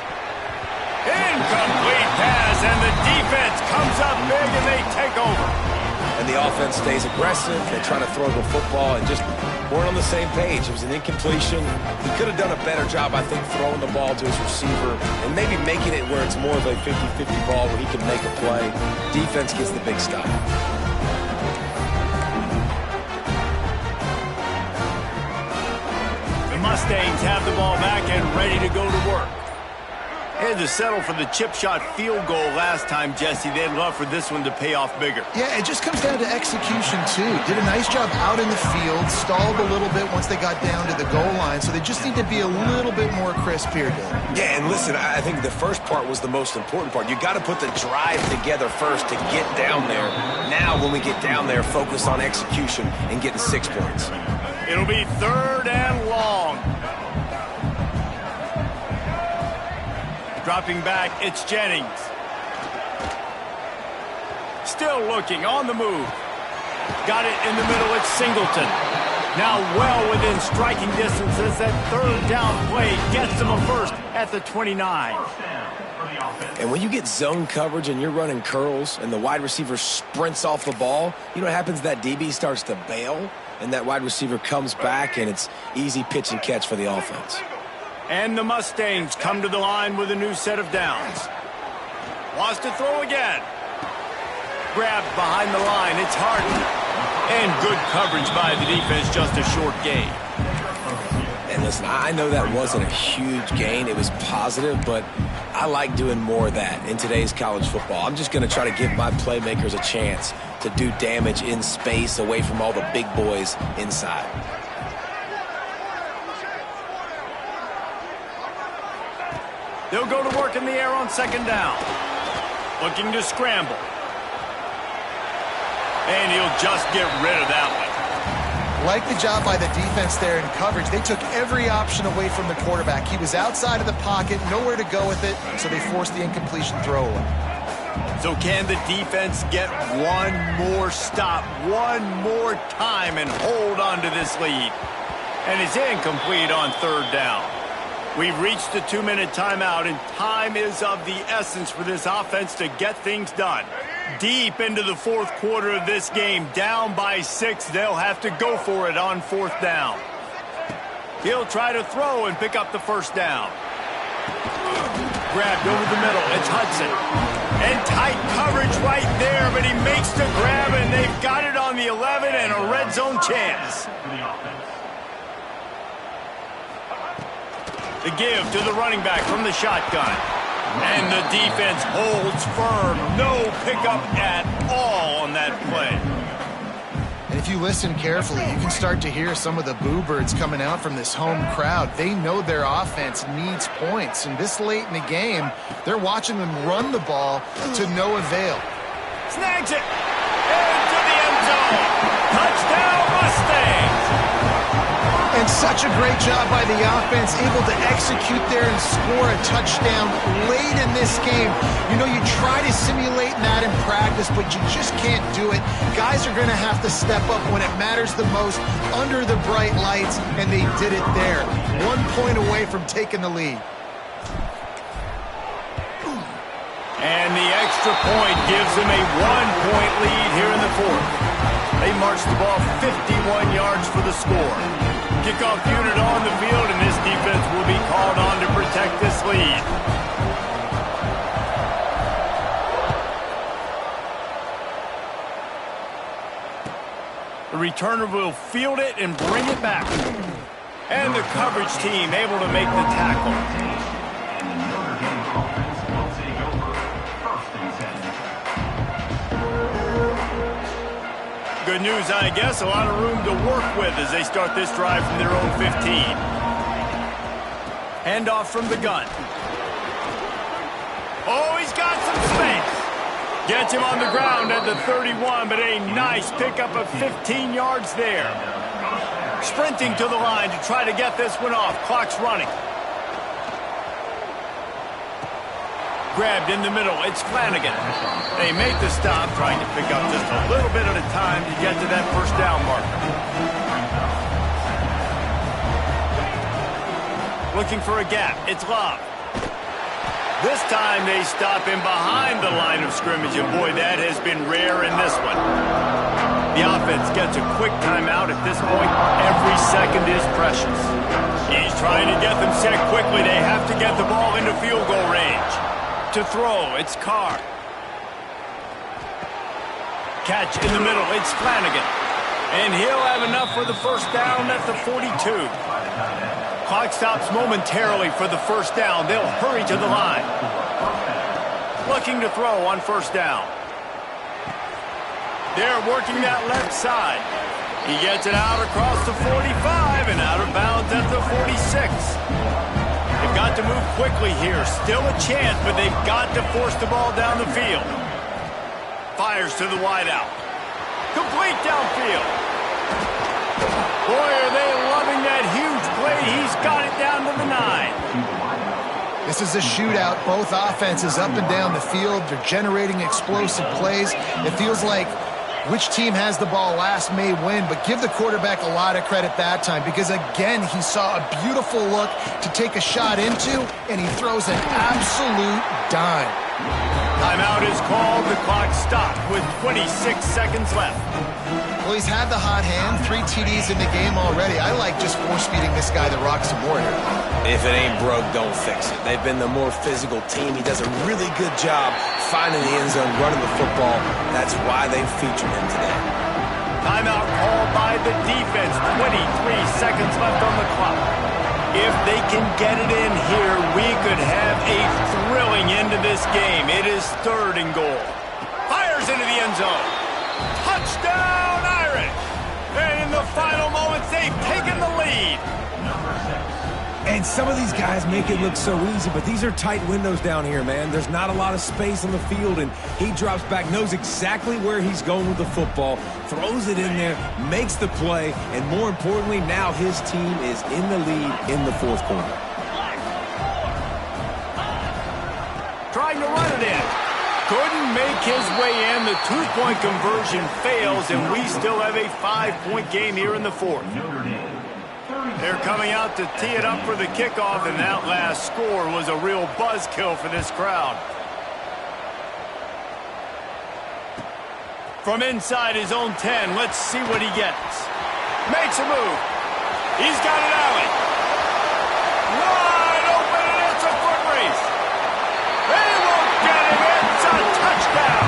Incomplete pass, and the defense comes up big, and they take over. And the offense stays aggressive. They try to throw the football and just weren't on the same page. It was an incompletion. He could have done a better job, I think, throwing the ball to his receiver and maybe making it where it's more of a 50-50 ball where he can make a play. Defense gets the big stop. The Mustangs have the ball back and ready to go to work. Had to settle for the chip shot field goal last time, Jesse. They'd love for this one to pay off bigger. Yeah, it just comes down to execution, too. Did a nice job out in the field, stalled a little bit once they got down to the goal line, so they just need to be a little bit more crisp here, Dylan. Yeah, and listen, I think the first part was the most important part. You got to put the drive together first to get down there. Now, when we get down there, focus on execution and getting 6 points. It'll be 3rd and long. Dropping back, it's Jennings. Still looking, on the move. Got it in the middle, it's Singleton. Now well within striking distance as that 3rd down play gets them a first at the 29. And when you get zone coverage and you're running curls and the wide receiver sprints off the ball, you know what happens? That DB starts to bail, and that wide receiver comes back, and it's easy pitch and catch for the offense. And the Mustangs come to the line with a new set of downs. Wants to throw again. Grabbed behind the line, it's Harden. And good coverage by the defense, just a short gain. And listen, I know that wasn't a huge gain. It was positive, but I like doing more of that in today's college football. I'm just going to try to give my playmakers a chance to do damage in space away from all the big boys inside. They'll go to work in the air on 2nd down. Looking to scramble. And he'll just get rid of that one. Like the job by the defense there in coverage. They took every option away from the quarterback. He was outside of the pocket, nowhere to go with it, so they forced the incompletion throwaway. So can the defense get one more stop, one more time, and hold on to this lead? And it's incomplete on 3rd down. We've reached the 2-minute timeout, and time is of the essence for this offense to get things done. Deep into the 4th quarter of this game, down by 6, they'll have to go for it on 4th down. He'll try to throw and pick up the 1st down. Grabbed over the middle, it's Hudson. And tight coverage right there, but he makes the grab, and they've got it on the 11 and a red zone chance. The give to the running back from the shotgun. And the defense holds firm. No pickup at all on that play. And if you listen carefully, you can start to hear some of the boo birds coming out from this home crowd. They know their offense needs points, and this late in the game, they're watching them run the ball to no avail. Snags it into the end zone. Touchdown, Mustangs! And such a great job by the offense, able to execute there and score a touchdown late in this game. You know, you try to simulate that in practice, but you just can't do it. Guys are going to have to step up when it matters the most under the bright lights, and they did it there. 1 point away from taking the lead. And the extra point gives them a 1-point lead here in the fourth. They march the ball 51 yards for the score. Kickoff unit on the field, and this defense will be called on to protect this lead. The returner will field it and bring it back. And the coverage team able to make the tackle. Good news, I guess. A lot of room to work with as they start this drive from their own 15. Handoff from the gun. Oh, he's got some space. Gets him on the ground at the 31, but a nice pickup of 15 yards there. Sprinting to the line to try to get this one off. Clock's running. Grabbed in the middle. It's Flanagan. They make the stop, trying to pick up just a little bit at a time to get to that first down marker. Looking for a gap. It's Love. This time they stop him behind the line of scrimmage, and boy, that has been rare in this one. The offense gets a quick timeout at this point. Every second is precious. He's trying to get them set quickly. They have to get the ball into field goal range. To throw, it's Carr. Catch in the middle, it's Flanagan. And he'll have enough for the first down at the 42. Clock stops momentarily for the first down. They'll hurry to the line. Looking to throw on first down. They're working that left side. He gets it out across the 45 and out of bounds at the 46. They've got to move quickly here. Still a chance, but they've got to force the ball down the field. Fires to the wideout. Complete downfield. Boy, are they loving that huge play. He's got it down to the 9. This is a shootout. Both offenses up and down the field. They're generating explosive plays. It feels like which team has the ball last may win, but give the quarterback a lot of credit that time because, again, he saw a beautiful look to take a shot into, and he throws an absolute dime. Timeout is called. The clock stopped with 26 seconds left. Well, he's had the hot hand, 3 TDs in the game already. I like just force-feeding this guy the rock some more here. If it ain't broke, don't fix it. They've been the more physical team. He does a really good job finding the end zone, running the football. That's why they featured him today. Timeout called by the defense. 23 seconds left on the clock. If they can get it in here, we could have a thrilling end to this game. It is 3rd and goal. Fires into the end zone. Touchdown, Irish! And in the final moments, they've taken the lead. And some of these guys make it look so easy, but these are tight windows down here, man. There's not a lot of space on the field, and he drops back, knows exactly where he's going with the football, throws it in there, makes the play, and more importantly, now his team is in the lead in the 4th quarter. Trying to run it in. Couldn't make his way in. The 2-point conversion fails, and we still have a 5-point game here in the 4th. They're coming out to tee it up for the kickoff, and that last score was a real buzzkill for this crowd. From inside his own 10, let's see what he gets. Makes a move. He's got it alley. Wide open, and it's a foot race. They won't get him. It's a touchdown.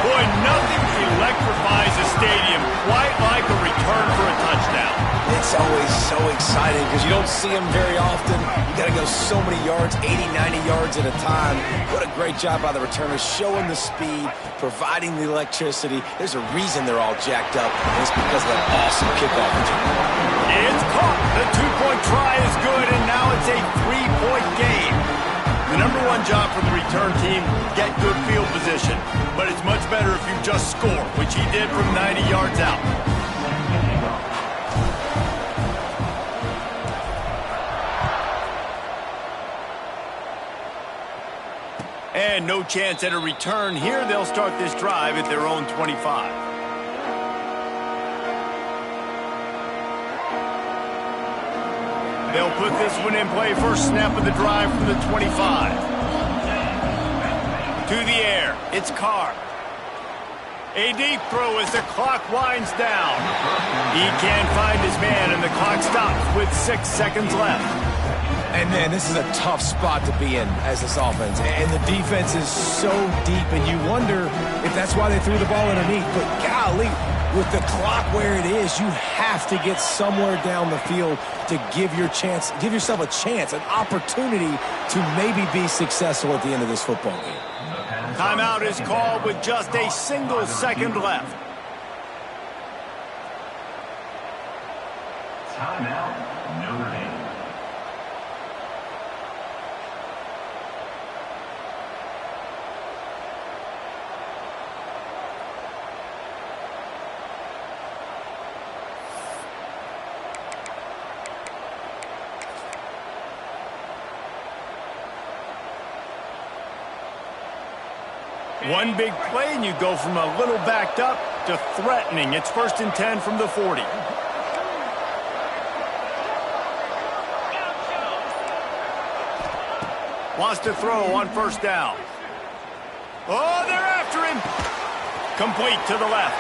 Boy, nothing electrifies a stadium quite like a return for a touchdown. It's always so exciting because you don't see them very often. You got to go so many yards, 80, 90 yards at a time. What a great job by the returners, showing the speed, providing the electricity. There's a reason they're all jacked up, and it's because of that awesome kickoff return. It's caught. The two-point try is good, and now it's a three-point game. The number one job for the return team, get good field position. But it's much better if you just score, which he did from 90 yards out. And no chance at a return here. They'll start this drive at their own 25. They'll put this one in play. First snap of the drive from the 25. To the air. It's Carr. A deep throw as the clock winds down. He can't find his man, and the clock stops with 6 seconds left. And, man, this is a tough spot to be in as this offense. And the defense is so deep, and you wonder if that's why they threw the ball underneath. But, golly, with the clock where it is, you have to get somewhere down the field to give yourself a chance, an opportunity to maybe be successful at the end of this football game. Timeout is called with just a single second left. Timeout, Notre Dame. One big play, and you go from a little backed up to threatening. It's 1st and 10 from the 40. Wants to throw on 1st down. Oh, they're after him. Complete to the left.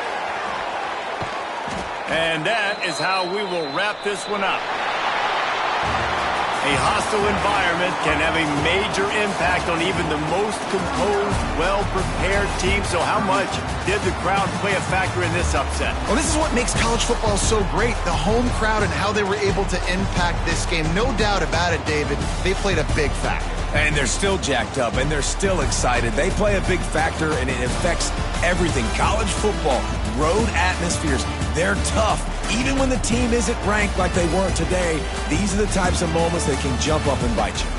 And that is how we will wrap this one up. A hostile environment can have a major impact on even the most composed, well-prepared team. So how much did the crowd play a factor in this upset? Well, this is what makes college football so great, the home crowd and how they were able to impact this game. No doubt about it, David, they played a big factor. And they're still jacked up, and they're still excited. They play a big factor, and it affects everything. College football, road atmospheres, they're tough. Even when the team isn't ranked like they weren't today, these are the types of moments that can jump up and bite you.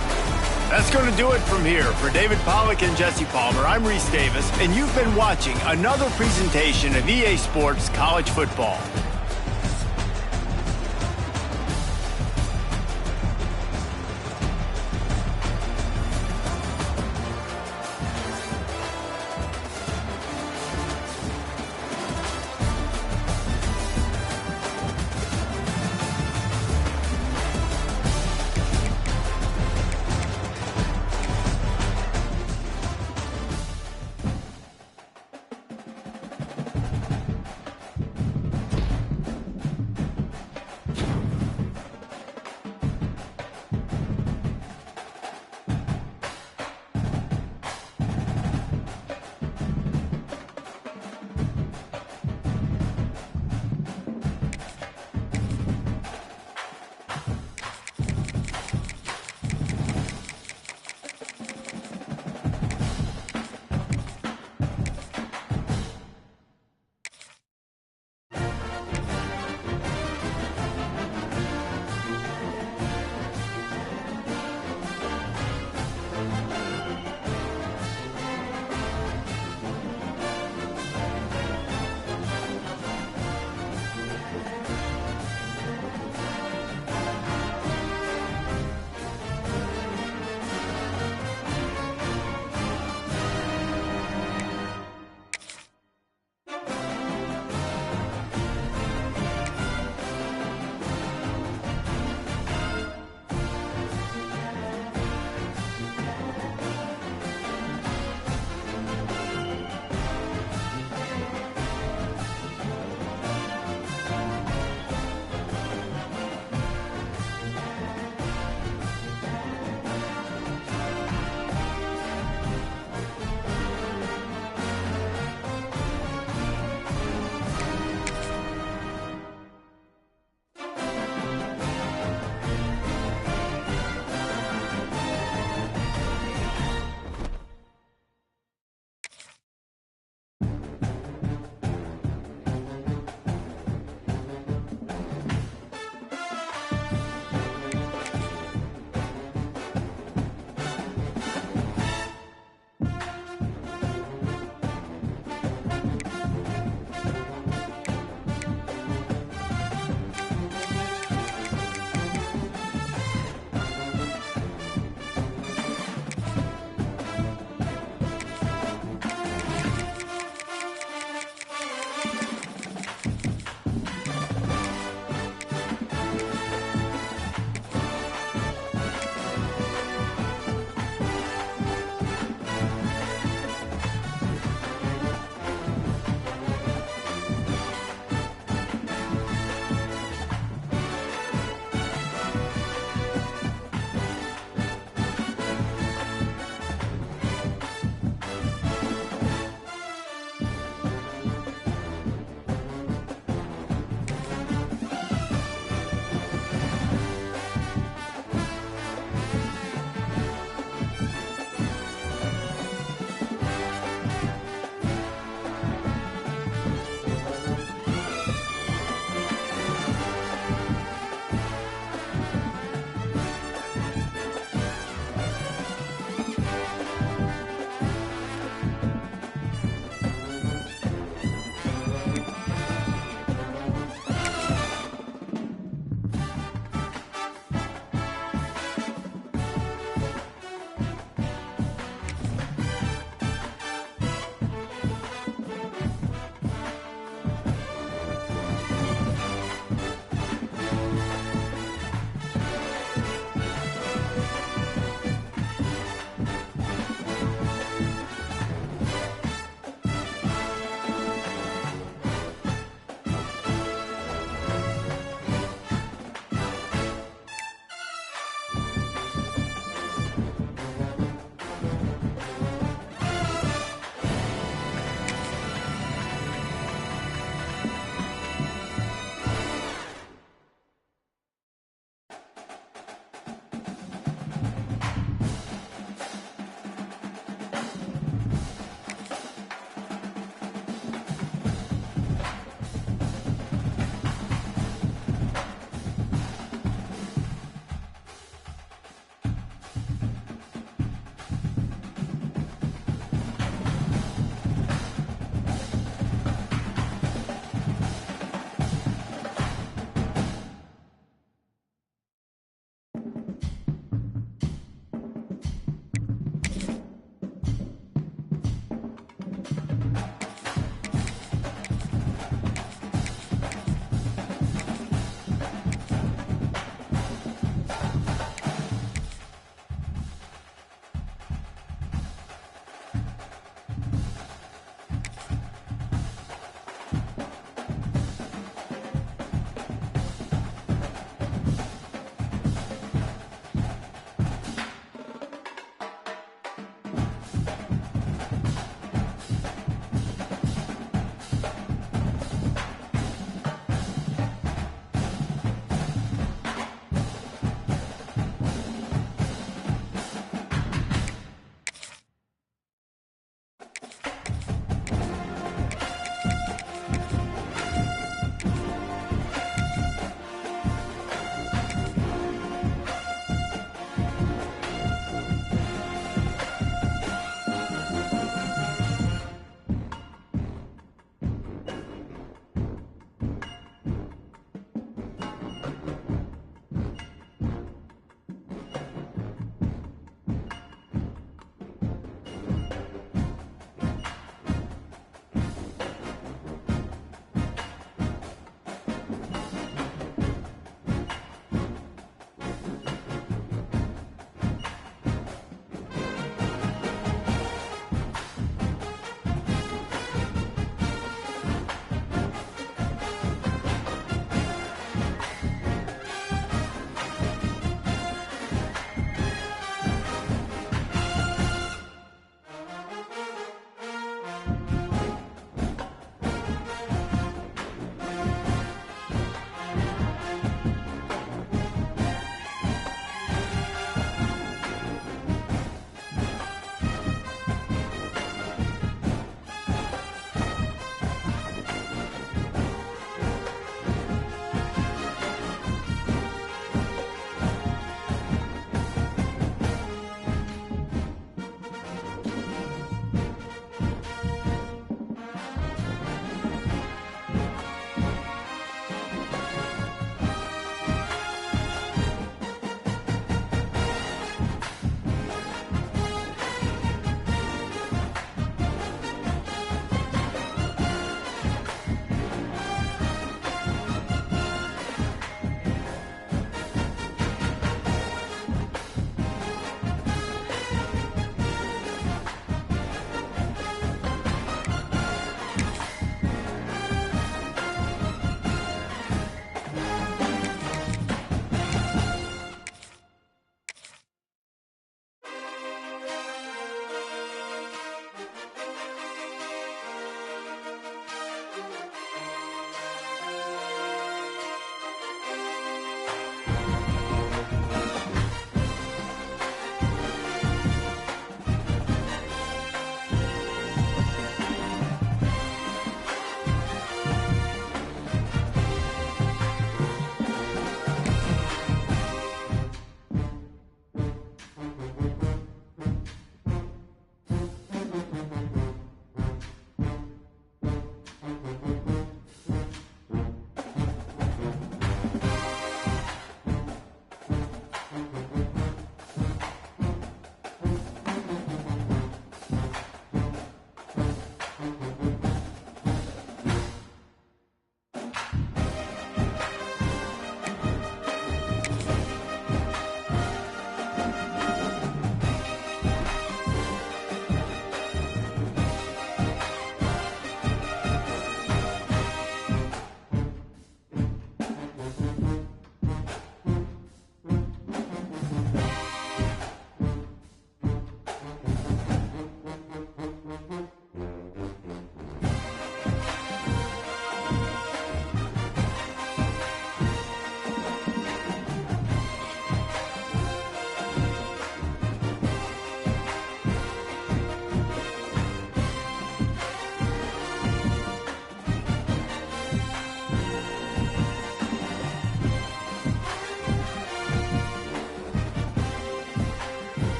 That's going to do it from here. For David Pollack and Jesse Palmer, I'm Reese Davis, and you've been watching another presentation of EA Sports College Football.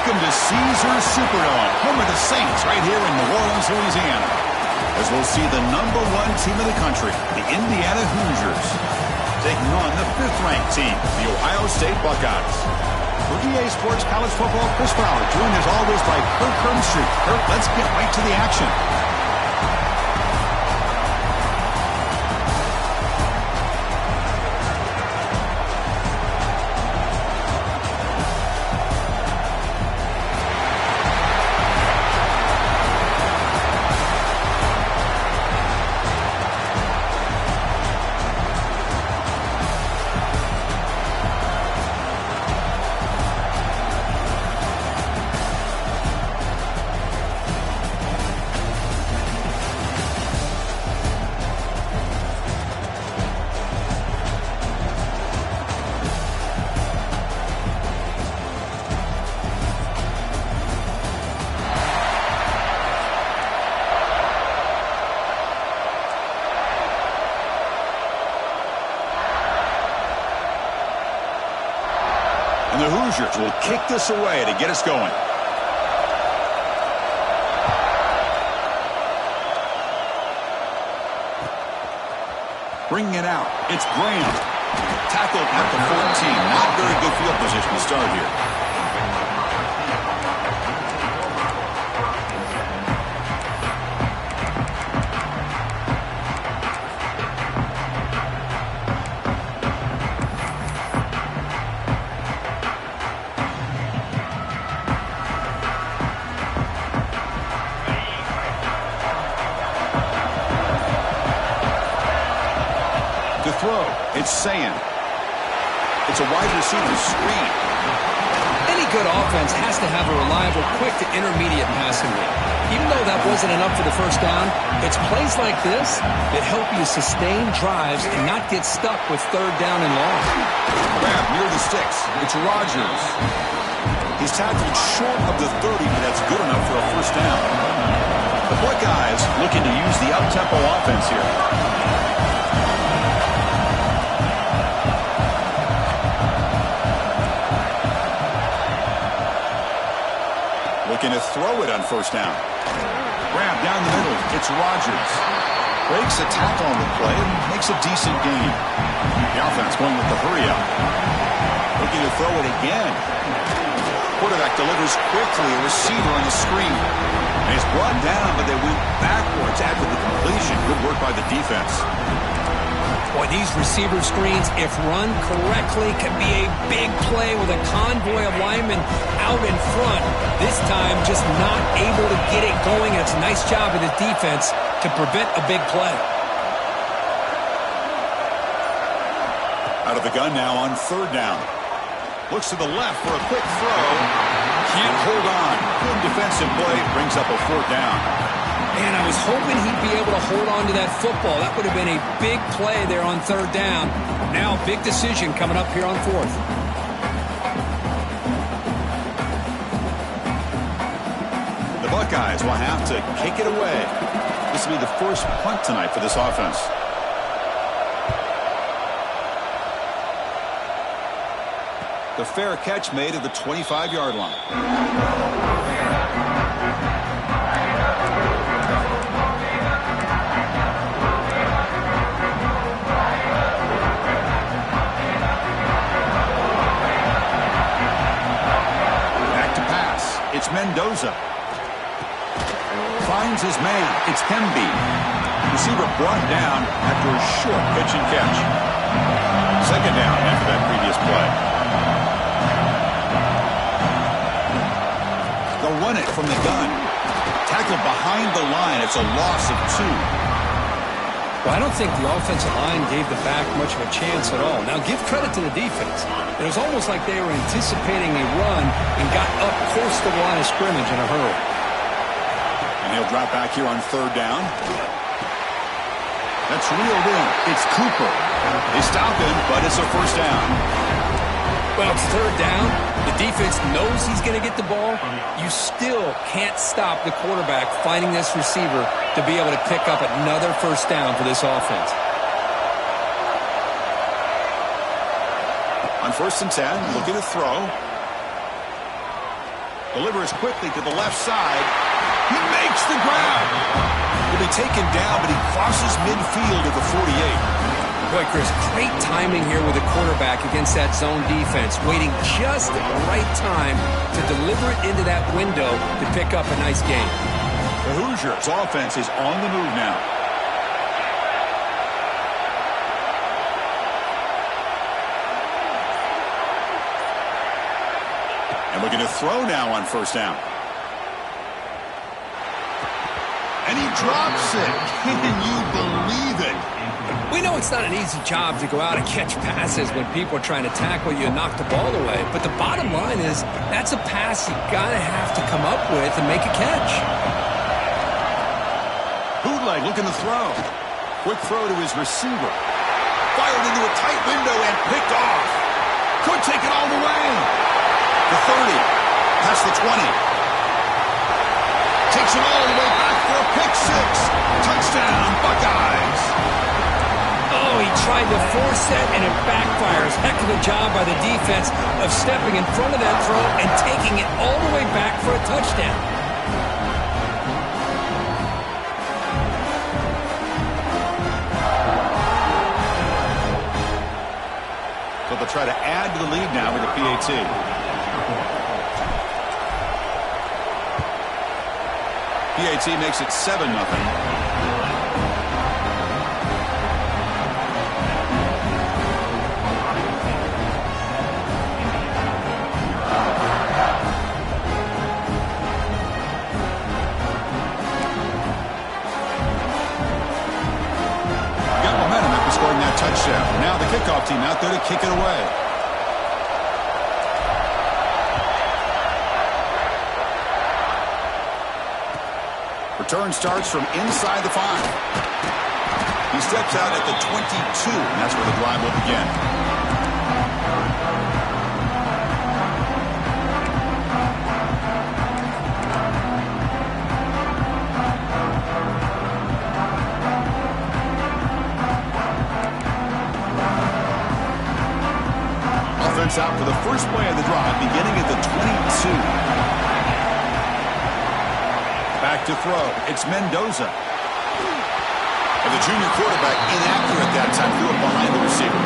Welcome to Caesars Superdome, home of the Saints, right here in New Orleans, Louisiana. As we'll see the #1 team in the country, the Indiana Hoosiers, taking on the 5th-ranked team, the Ohio State Buckeyes. For EA Sports College Football, Chris Fowler, joined as always by Kirk Herbstreit. Kirk, let's get right to the action. And the Hoosiers will kick this away to get us going. Bringing it out. It's Graham. Tackled at the 14. Not very good field position to start here. Throw. It's Sand. It's a wide receiver screen. Any good offense has to have a reliable, quick to intermediate passing game. Even though that wasn't enough for the first down, it's plays like this that help you sustain drives and not get stuck with 3rd down and long. Grab near the sticks. It's Rodgers. He's tackled short of the 30, but that's good enough for a first down. The Buckeyes looking to use the up-tempo offense here. Looking to throw it on first down. Grab down the middle. It's Rodgers. Breaks a tackle on the play and makes a decent gain. The offense going with the hurry up. Looking to throw it again. Quarterback delivers quickly. A receiver on the screen. And he's brought down, but they went backwards after the completion. Good work by the defense. Boy, these receiver screens, if run correctly, can be a big play with a convoy of linemen out in front. This time, just not able to get it going. It's a nice job of the defense to prevent a big play. Out of the gun now on 3rd down. Looks to the left for a quick throw. Can't hold on. Good defensive play. Brings up a 4th down. Man, I was hoping he'd be able to hold on to that football. That would have been a big play there on 3rd down. Now, big decision coming up here on 4th. The Buckeyes will have to kick it away. This will be the first punt tonight for this offense. The fair catch made at the 25-yard line. It's Mendoza. Finds his man. It's Hemby. Receiver brought down after a short pitch and catch. 2nd down after that previous play. They'll run it from the gun. Tackled behind the line. It's a loss of 2. Well, I don't think the offensive line gave the back much of a chance at all. Now, give credit to the defense. It was almost like they were anticipating a run and got up close to the line of scrimmage in a hurry. And he'll drop back here on 3rd down. That's reeled in. It's Cooper. They stop him, but it's a first down. Well, it's 3rd down. The defense knows he's going to get the ball. You still can't stop the quarterback finding this receiver to be able to pick up another first down for this offense. On 1st and 10, looking to throw. Delivers quickly to the left side. He makes the grab. He'll be taken down, but he crosses midfield at the 48. Boy, Chris, great timing here with the quarterback against that zone defense, waiting just at the right time to deliver it into that window to pick up a nice gain. The Hoosiers offense is on the move now. And we're going to throw now on first down. And he drops it. Can you believe it? We know it's not an easy job to go out and catch passes when people are trying to tackle you and knock the ball away. But the bottom line is that's a pass you got to have to come up with and make a catch. Bootleg looking to throw. Quick throw to his receiver. Fired into a tight window and picked off. Could take it all the way. The 30. Past the 20. Takes it all the way back for a pick six. Touchdown, Buckeyes. Oh, he tried to force that, and it backfires. Heck of a job by the defense of stepping in front of that throw and taking it all the way back for a touchdown. So they'll try to add to the lead now with the PAT. PAT makes it 7-0. Got momentum after scoring that touchdown. Now the kickoff team out there to kick it away. Return starts from inside the 5. He steps out at the 22, and that's where the drive will begin. Offense out for the first play of the drive, beginning at the 22. Back to throw. It's Mendoza. And the junior quarterback inaccurate that time. Threw it behind the receiver.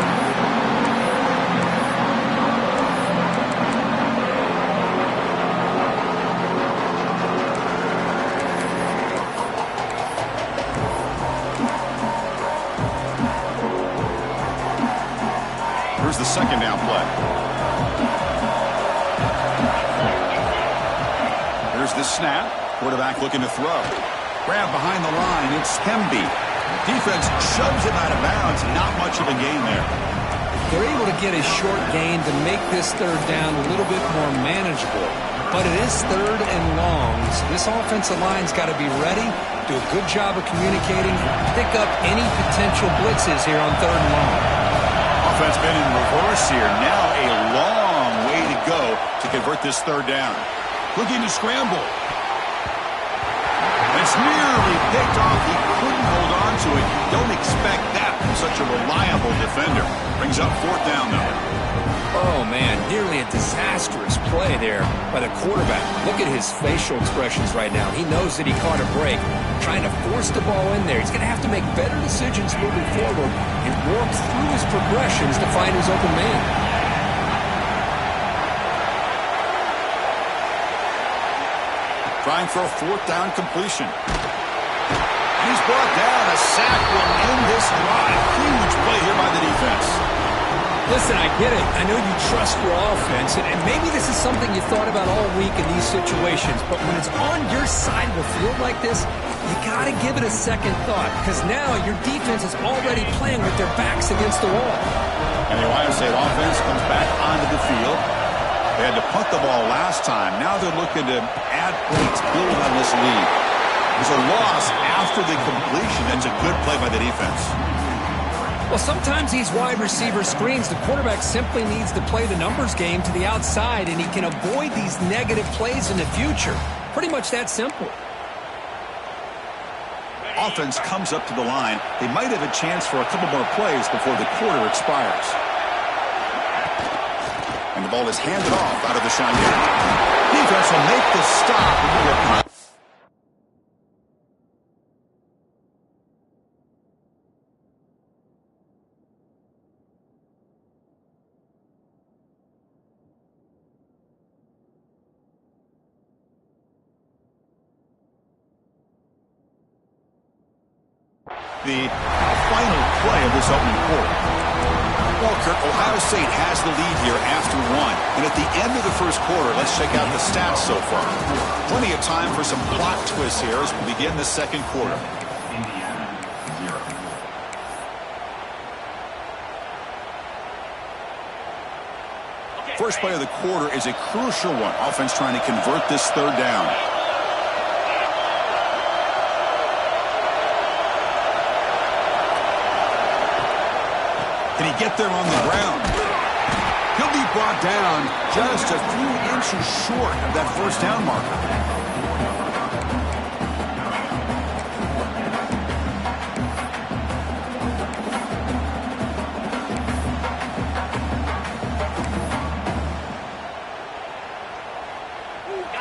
Here's the second down play. Here's the snap. Quarterback looking to throw. Grab behind the line. It's Hemby. Defense shoves him out of bounds. Not much of a gain there. They're able to get a short gain to make this third down a little bit more manageable. But it is third and long, so this offensive line's got to be ready, do a good job of communicating, pick up any potential blitzes here on third and long. Offense been in reverse here. Now a long way to go to convert this third down. Looking to scramble. It's nearly picked off. He couldn't hold on to it. Don't expect that from such a reliable defender. Brings up fourth down, though. Oh, man, nearly a disastrous play there by the quarterback. Look at his facial expressions right now. He knows that he caught a break, trying to force the ball in there. He's going to have to make better decisions moving forward and work through his progressions to find his open man. Trying for a fourth down completion. He's brought down. A sack will end this drive. Huge play here by the defense. Listen, I get it. I know you trust your offense, and maybe this is something you thought about all week in these situations, but when it's on your side of the field like this, you got to give it a second thought, because now your defense is already playing with their backs against the wall. And the Ohio State offense comes back onto the field. They had to punt the ball last time. Now they're looking to add points, build on this lead. There's a loss after the completion. That's a good play by the defense. Well, sometimes these wide receiver screens, the quarterback simply needs to play the numbers game to the outside, and he can avoid these negative plays in the future. Pretty much that simple. Offense comes up to the line. They might have a chance for a couple more plays before the quarter expires. And the ball is handed off out of the shotgun. He defense will make the stop. The final play of this opening quarter. Well, Kirk, Ohio State has the lead here after one. And at the end of the first quarter, let's check out the stats so far. Plenty of time for some plot twists here as we begin the second quarter. Indiana, 0. First play of the quarter is a crucial one. Offense trying to convert this third down. Can he get there on the ground? He'll be brought down just a few inches short of that first down marker.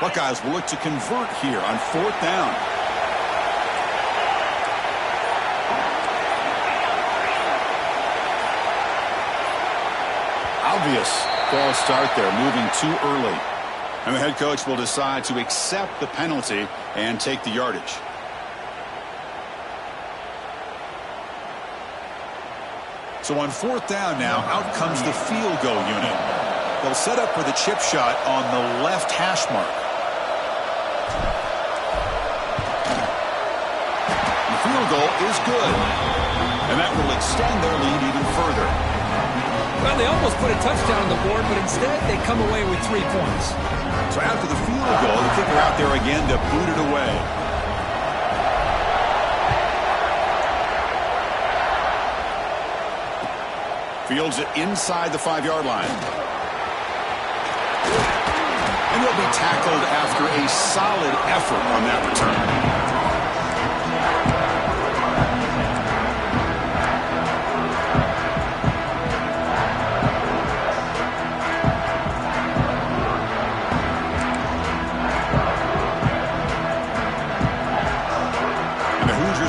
Buckeyes will look to convert here on fourth down. Obvious false start there, moving too early. And the head coach will decide to accept the penalty and take the yardage. So on fourth down now, out comes the field goal unit. They'll set up for the chip shot on the left hash mark. The field goal is good. And that will extend their lead even further. Well, they almost put a touchdown on the board, but instead they come away with 3 points. So after the field goal, the kicker out there again to boot it away. Fields it inside the 5-yard line. And he'll be tackled after a solid effort on that return.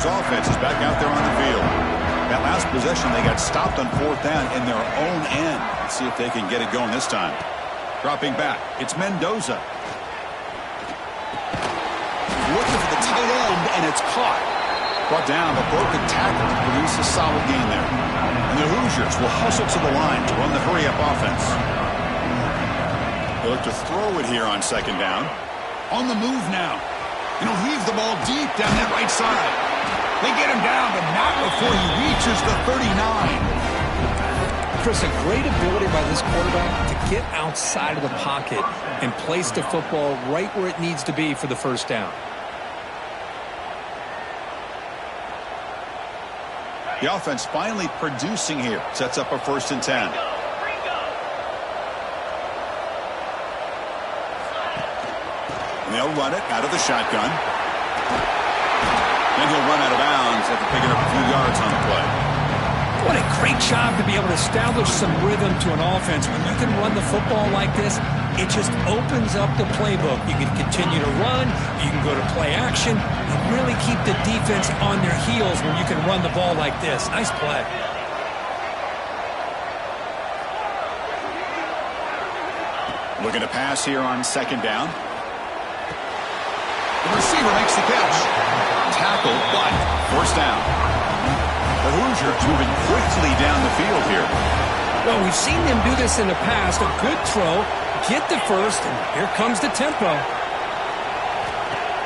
Offense is back out there on the field. That last possession, they got stopped on fourth down in their own end. Let's see if they can get it going this time. Dropping back, it's Mendoza. Looking for the tight end, and it's caught. Brought down, but broken tackle to produce a solid gain there. And the Hoosiers will hustle to the line to run the hurry-up offense. They look to throw it here on second down. On the move now. And he'll heave the ball deep down that right side. They get him down, but not before he reaches the 39. Chris, a great ability by this quarterback to get outside of the pocket and place the football right where it needs to be for the first down. The offense finally producing here. Sets up a 1st and 10. And they'll run it out of the shotgun. Then he'll run out of bounds after picking up a few yards on the play. What a great job to be able to establish some rhythm to an offense. When you can run the football like this, it just opens up the playbook. You can continue to run, you can go to play action, and really keep the defense on their heels when you can run the ball like this. Nice play. Looking to pass here on second down. The receiver makes the catch. Tackle, but first down. The Hoosiers moving quickly down the field here. Well, we've seen them do this in the past. A good throw, get the first, and here comes the tempo.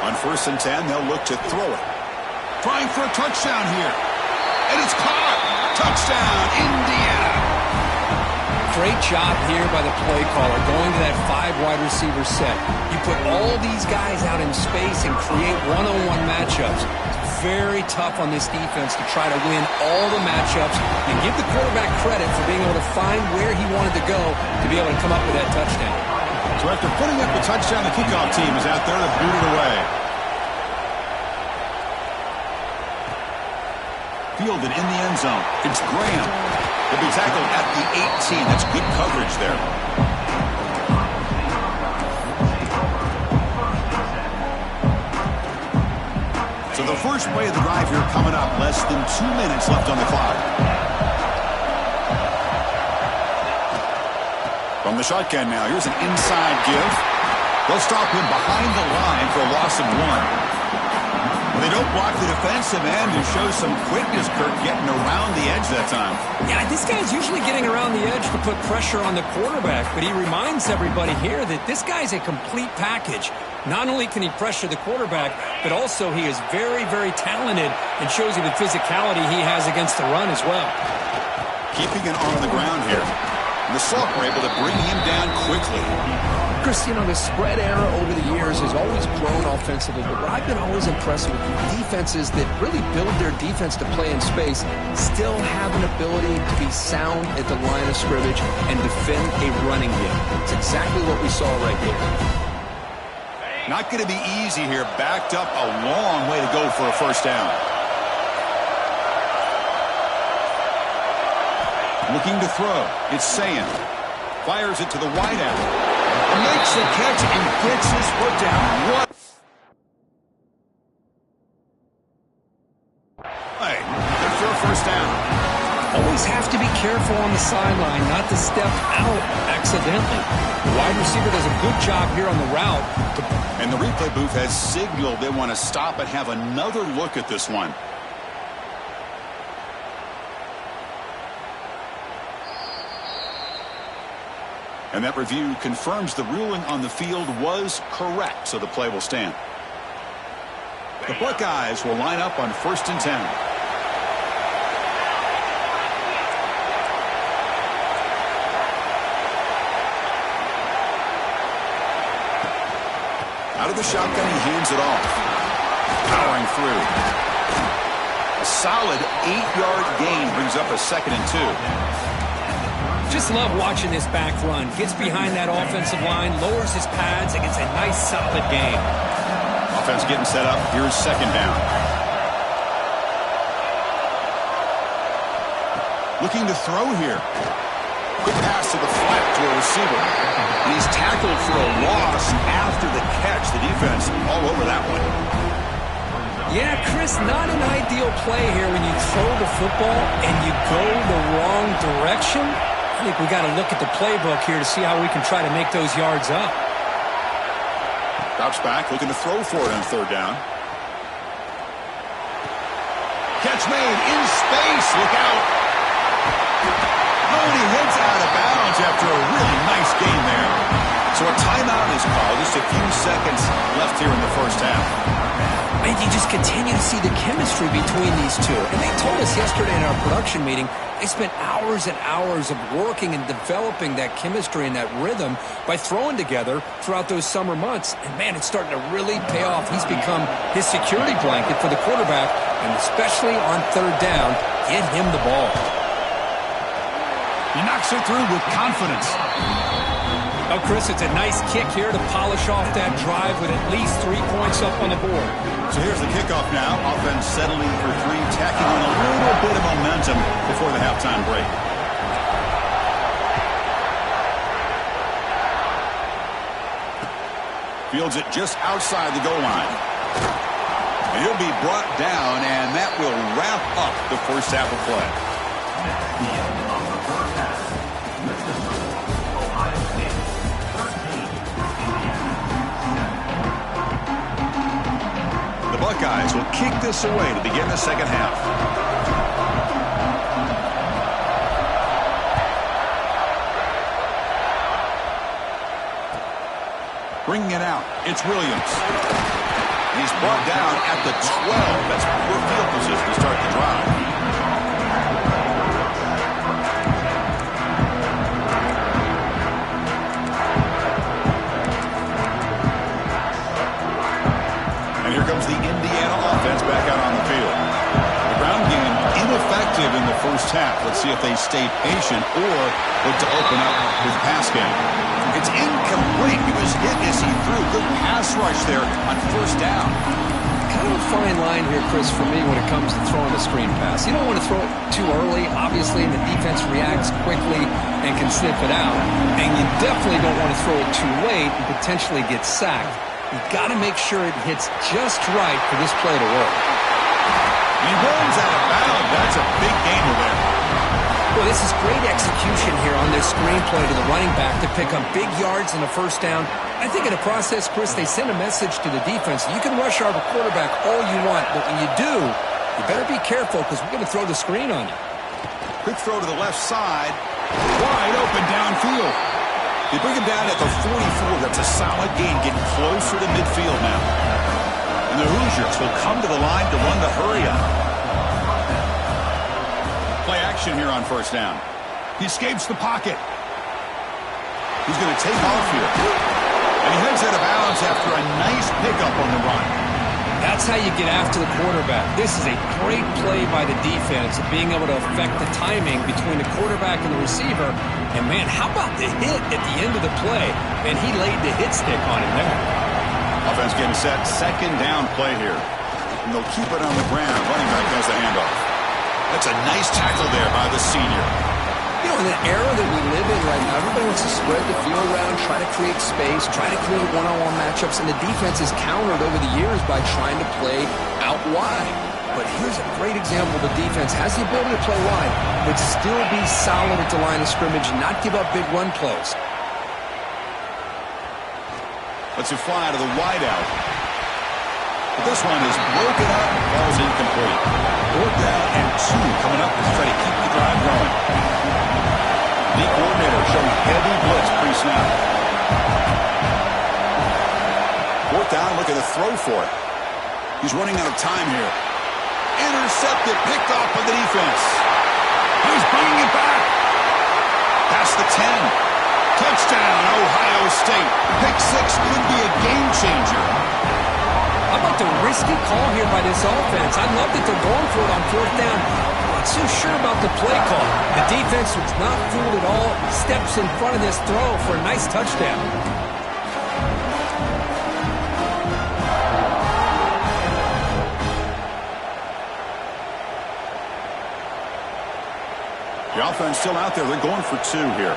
On 1st and 10, they'll look to throw it. Trying for a touchdown here. And it's caught. Touchdown, Indiana. Great job here by the play caller, going to that 5-wide receiver set. You put all these guys out in space and create one-on-one matchups. It's very tough on this defense to try to win all the matchups and give the quarterback credit for being able to find where he wanted to go to be able to come up with that touchdown. So after putting up the touchdown, the kickoff team is out there to boot it away. Fielded in the end zone. It's Graham. He'll be tackled at the 18. That's good coverage there. So the first play of the drive here coming up. Less than 2 minutes left on the clock. From the shotgun now, here's an inside give. They'll stop him behind the line for a loss of 1. They don't block the defensive end and show some quickness, Kirk, getting around the edge that time. Yeah, this guy's usually getting around the edge to put pressure on the quarterback, but he reminds everybody here that this guy's a complete package. Not only can he pressure the quarterback, but also he is very, very talented and shows you the physicality he has against the run as well. Keeping it on the ground here. And the Salk were able to bring him down quickly. Chris, you know, the spread era over the years has always grown offensively, but what I've been always impressed with defenses that really build their defense to play in space still have an ability to be sound at the line of scrimmage and defend a running game. It's exactly what we saw right here. Not going to be easy here. Backed up a long way to go for a first down. Looking to throw. It's Sayin. Fires it to the wideout. Makes the catch and gets his foot down. What? Hey, good for a first down. Always have to be careful on the sideline not to step out accidentally. The wide receiver does a good job here on the route. And the replay booth has signaled they want to stop and have another look at this one. And that review confirms the ruling on the field was correct, so the play will stand. The Buckeyes will line up on 1st and 10. Out of the shotgun, he hands it off. Powering through. A solid 8-yard gain brings up a 2nd and 2. Just love watching this back run. Gets behind that offensive line, lowers his pads, and gets a nice solid gain. Offense getting set up. Here's 2nd down. Looking to throw here. Quick pass to the flat to a receiver. And he's tackled for a loss after the catch. The defense all over that one. Yeah, Chris, not an ideal play here when you throw the football and you go the wrong direction. I think we got to look at the playbook here to see how we can try to make those yards up. Drops back, looking to throw for it on 3rd down. Catch made in space. Look out. Oh, and he heads out of bounds after a really nice game there. So a timeout is called. Just a few seconds left here in the first half. And you just continue to see the chemistry between these two. And they told us yesterday in our production meeting, they spent hours and hours of working and developing that chemistry and that rhythm by throwing together throughout those summer months. And, man, it's starting to really pay off. He's become his security blanket for the quarterback, and especially on 3rd down, get him the ball. He knocks it through with confidence. Oh, Chris, it's a nice kick here to polish off that drive with at least 3 points up on the board. So here's the kickoff now. Offense settling for 3, tacking on a little bit of momentum before the halftime break. Fields it just outside the goal line. And he'll be brought down, and that will wrap up the first half of play. Buckeyes will kick this away to begin the second half. Bringing it out, it's Williams. He's brought down at the 12. That's poor field position to start the drive. Here comes the Indiana offense back out on the field. The ground game ineffective in the first half. Let's see if they stay patient or look to open up with pass game. It's incomplete. He was hit as he threw. Good pass rush there on 1st down. Kind of a fine line here, Chris, for me when it comes to throwing a screen pass. You don't want to throw it too early, obviously, and the defense reacts quickly and can sniff it out. And you definitely don't want to throw it too late and potentially get sacked. You've got to make sure it hits just right for this play to work. He runs out of bounds. That's a big gainer there. Well, this is great execution here on this screenplay to the running back to pick up big yards and a first down. I think in the process, Chris, they send a message to the defense. You can rush our quarterback all you want, but when you do, you better be careful because we're going to throw the screen on you. Quick throw to the left side. Wide open downfield. They bring him down at the 44. That's a solid gain, getting closer to midfield now. And the Hoosiers will come to the line to run the hurry up. Play action here on first down. He escapes the pocket. He's going to take off here. And he heads out of bounds after a nice pickup on the run. That's how you get after the quarterback. This is a great play by the defense of being able to affect the timing between the quarterback and the receiver. And, man, how about the hit at the end of the play? Man, he laid the hit stick on him there. Offense getting set. Second down play here. And they'll keep it on the ground. Running back has the handoff. That's a nice tackle there by the senior. You know, in the era that we live in right now, everybody wants to spread the field around, try to create space, try to create one-on-one matchups, and the defense is countered over the years by trying to play out wide. But here's a great example. The defense has the ability to play wide, but still be solid at the line of scrimmage and not give up big run plays. Lets it fly to the wideout. But this one is broken up and falls incomplete. 4th down and 2 coming up as they try to keep the drive going. The coordinator showing heavy blitz pre-snap. 4th down, looking to throw for it. He's running out of time here. Intercepted, picked off by the defense. He's bringing it back. Past the 10. Touchdown, Ohio State. Pick 6 could be a game changer. How about the risky call here by this offense? I love that they're going for it on 4th down. I'm not so sure about the play call. The defense was not fooled at all. Steps in front of this throw for a nice touchdown. The offense still out there. They're going for 2 here.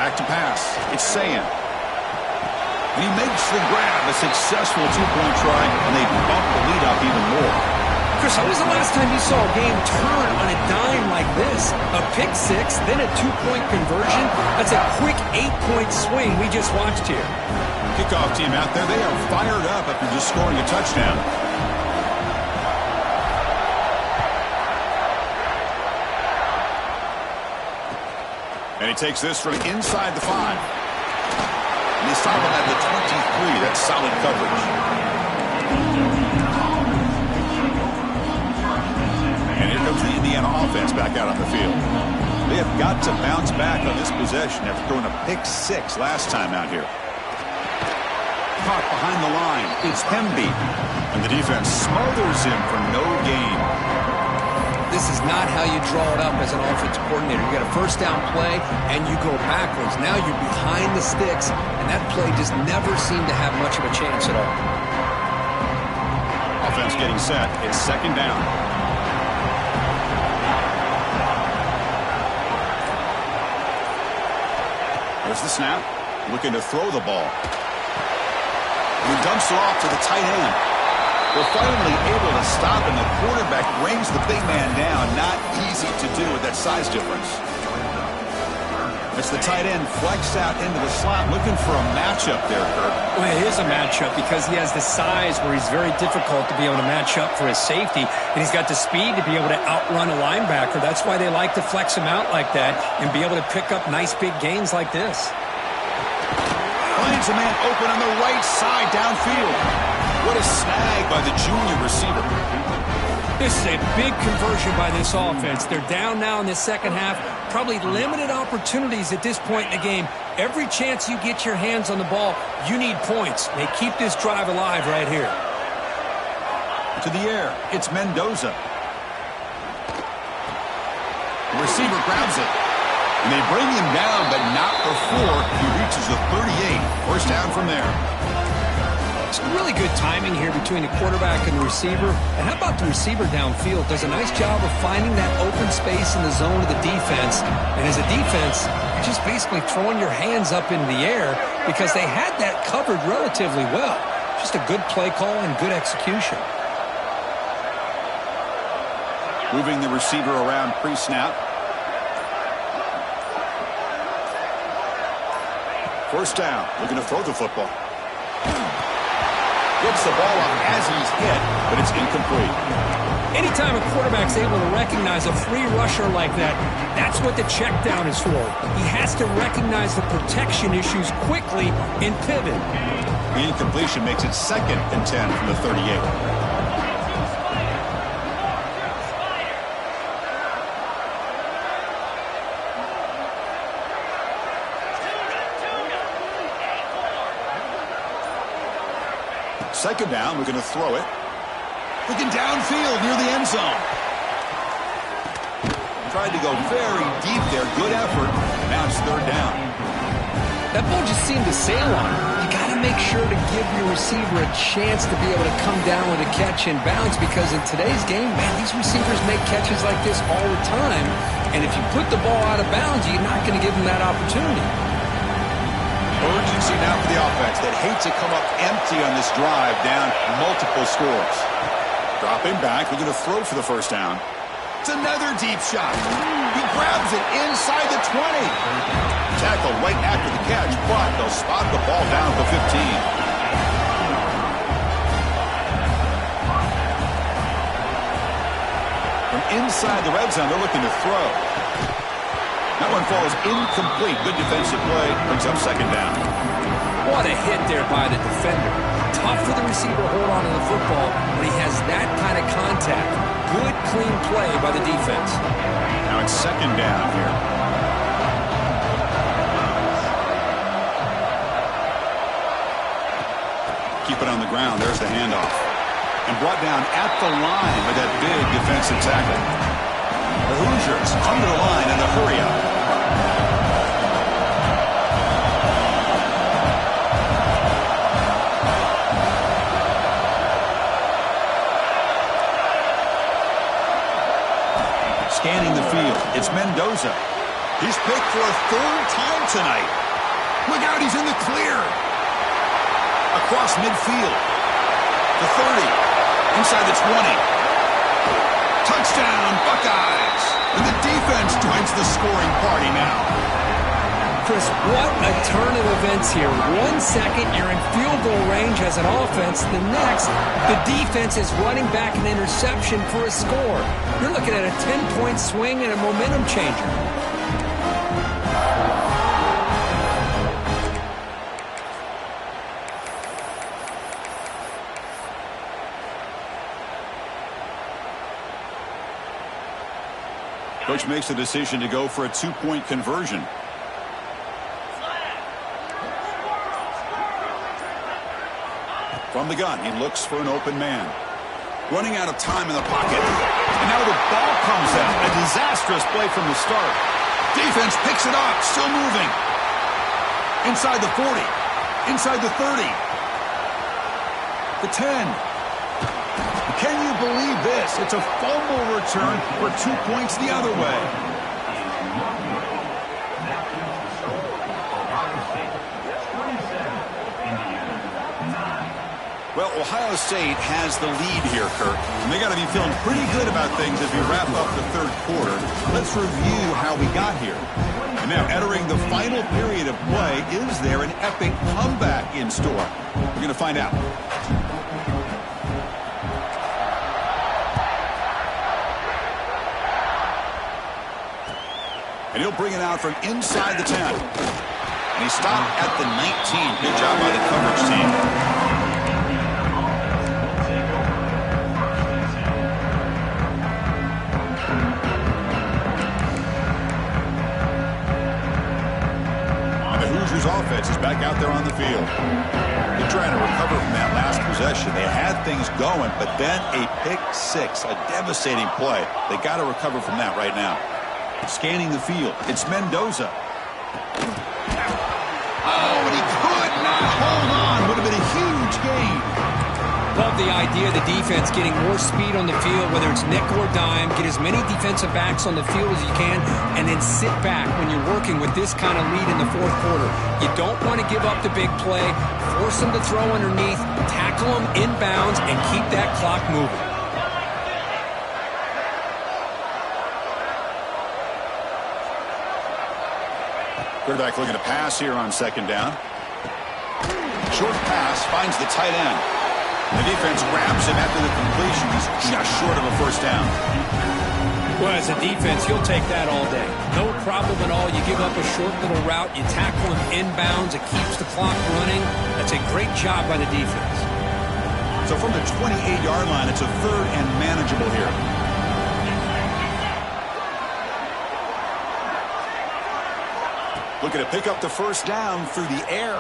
Back to pass. It's Sayan. And he makes the grab, a successful 2-point try, and they bump the lead up even more. Chris, when was the last time you saw a game turn on a dime like this? A pick 6, then a 2-point conversion? That's a quick 8-point swing we just watched here. Kickoff team out there, they are fired up after just scoring a touchdown. And he takes this from inside the 5. And he's stopping at the 23. That's solid coverage. And here comes the Indiana offense back out on the field. They have got to bounce back on this possession after throwing a pick 6 last time out here. Caught behind the line. It's Hemby. And the defense smothers him for no gain. This is not how you draw it up as an offensive coordinator. You got a first down play, and you go backwards. Now you're behind the sticks, and that play just never seemed to have much of a chance at all. Offense getting set. It's 2nd down. There's the snap. Looking to throw the ball. And he dumps it off to the tight end. We're finally able to stop, and the quarterback brings the big man down. Not easy to do with that size difference. It's the tight end flexed out into the slot, looking for a matchup there, Kirk. Well, it is a matchup because he has the size where he's very difficult to be able to match up for his safety, and he's got the speed to be able to outrun a linebacker. That's why they like to flex him out like that and be able to pick up nice big gains like this. Finds a man open on the right side downfield. What a snag by the junior receiver. This is a big conversion by this offense. They're down now in the second half. Probably limited opportunities at this point in the game. Every chance you get your hands on the ball, you need points. They keep this drive alive right here. To the air, it's Mendoza. The receiver grabs it. And they bring him down, but not before he reaches the 38. First down from there. Some really good timing here between the quarterback and the receiver. And how about the receiver downfield? Does a nice job of finding that open space in the zone of the defense. And as a defense, you're just basically throwing your hands up in the air because they had that covered relatively well. Just a good play call and good execution. Moving the receiver around pre-snap. First down, looking to throw the football. Gets the ball up as he's hit, but it's incomplete. Anytime a quarterback's able to recognize a free rusher like that, that's what the check down is for. He has to recognize the protection issues quickly and pivot. The incompletion makes it 2nd and 10 from the 38. Second down, we're going to throw it. Looking downfield near the end zone. Tried to go very deep there. Good effort. Now it's 3rd down. That ball just seemed to sail on him. You got to make sure to give your receiver a chance to be able to come down with a catch and bounce, because in today's game, man, these receivers make catches like this all the time. And if you put the ball out of bounds, you're not going to give them that opportunity. Urgency now for the offense that hates to come up empty on this drive, down multiple scores. Dropping back, we're going to throw for the first down. It's another deep shot. He grabs it inside the 20. Tackled right after the catch, but they'll spot the ball down at the 15. From inside the red zone, they're looking to throw. That one falls incomplete. Good defensive play. Brings up 2nd down. What a hit there by the defender. Tough for the receiver to hold on to the football when he has that kind of contact. Good, clean play by the defense. Now it's 2nd down here. Keep it on the ground. There's the handoff. And brought down at the line with that big defensive tackle. The Hoosiers come to the line in a hurry up. Scanning the field, it's Mendoza. He's picked for a 3rd time tonight. Look out, he's in the clear. Across midfield. The 30. Inside the 20. Touchdown, Buckeyes! And the defense joins the scoring party now. Chris, what a turn of events here. 1 second, you're in field goal range as an offense. The next, the defense is running back an interception for a score. You're looking at a 10-point swing and a momentum changer. Coach makes the decision to go for a 2-point conversion. From the gun, he looks for an open man. Running out of time in the pocket. And now the ball comes out. A disastrous play from the start. Defense picks it up, still moving. Inside the 40. Inside the 30. The 10. Can you believe this? It's a fumble return for 2 points the other way. Well, Ohio State has the lead here, Kirk. And they got to be feeling pretty good about things as we wrap up the 3rd quarter. Let's review how we got here. And now, entering the final period of play, is there an epic comeback in store? We're going to find out. And he'll bring it out from inside the 10. And he stopped at the 19. Good job by the coverage team. And the Hoosiers offense is back out there on the field. They're trying to recover from that last possession. They had things going, but then a pick 6, a devastating play. They got to recover from that right now. Scanning the field, it's Mendoza. Oh, and he could not hold on. Would have been a huge gain. love the idea of the defense getting more speed on the field, whether it's nickel or dime, get as many defensive backs on the field as you can, and then sit back when you're working with this kind of lead in the fourth quarter. You don't want to give up the big play, force them to throw underneath, tackle them inbounds, and keep that clock moving. Quarterback looking to pass here on second down. Short pass finds the tight end. The defense grabs him after the completion. He's just short of a first down. Well, as a defense, you'll take that all day. No problem at all. You give up a short little route. You tackle him inbounds. It keeps the clock running. That's a great job by the defense. So from the 28-yard line, it's a third and manageable here. Looking to pick up the first down through the air.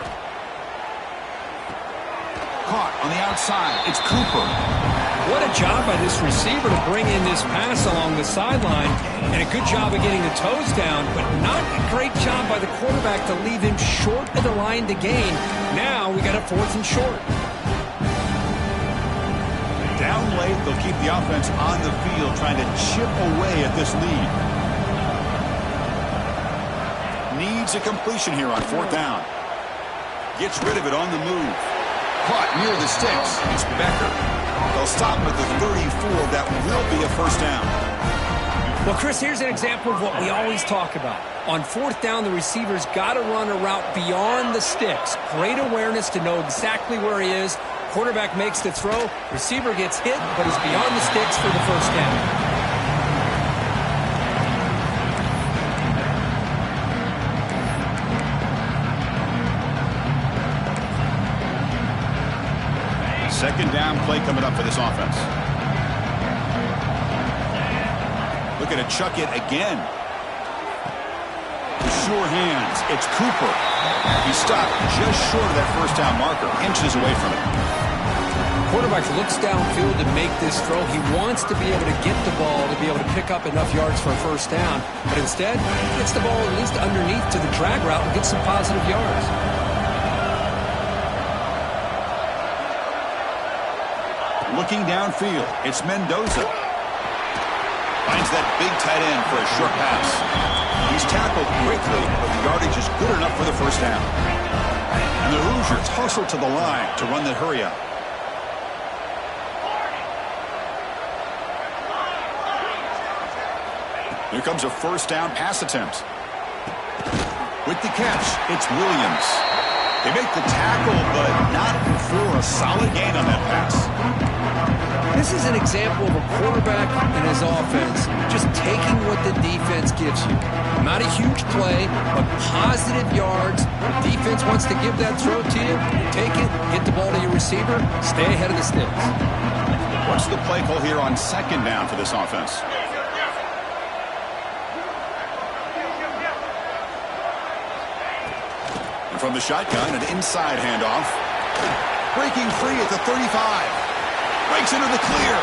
Caught on the outside. It's Cooper. What a job by this receiver to bring in this pass along the sideline, and a good job of getting the toes down, but not a great job by the quarterback to leave him short of the line to gain. Now we got a fourth and short. Down late, they'll keep the offense on the field trying to chip away at this lead. Needs a completion here on fourth down. Gets rid of it on the move. Caught near the sticks. It's Becker. They'll stop him at the 34. That will be a first down. Well, Chris, here's an example of what we always talk about. On fourth down, the receiver's got to run a route beyond the sticks. Great awareness to know exactly where he is. Quarterback makes the throw. Receiver gets hit, but is beyond the sticks for the first down. Second down play coming up for this offense. Looking to chuck it again. The sure hands. It's Cooper. He stopped just short of that first down marker, inches away from it. Quarterback looks downfield to make this throw. He wants to be able to get the ball to be able to pick up enough yards for a first down, but instead gets the ball at least underneath to the drag route and gets some positive yards. Looking downfield, it's Mendoza. Finds that big tight end for a short pass. He's tackled quickly, but the yardage is good enough for the first down. And the Hoosiers hustle to the line to run the hurry up. Here comes a first down pass attempt. With the catch, it's Williams. They make the tackle, but not for a solid gain on that pass. This is an example of a quarterback and his offense just taking what the defense gives you. Not a huge play, but positive yards. The defense wants to give that throw to you. You take it, get the ball to your receiver, stay ahead of the sticks. What's the play call here on second down for this offense? And from the shotgun, an inside handoff. Breaking free at the 35. Breaks into the clear.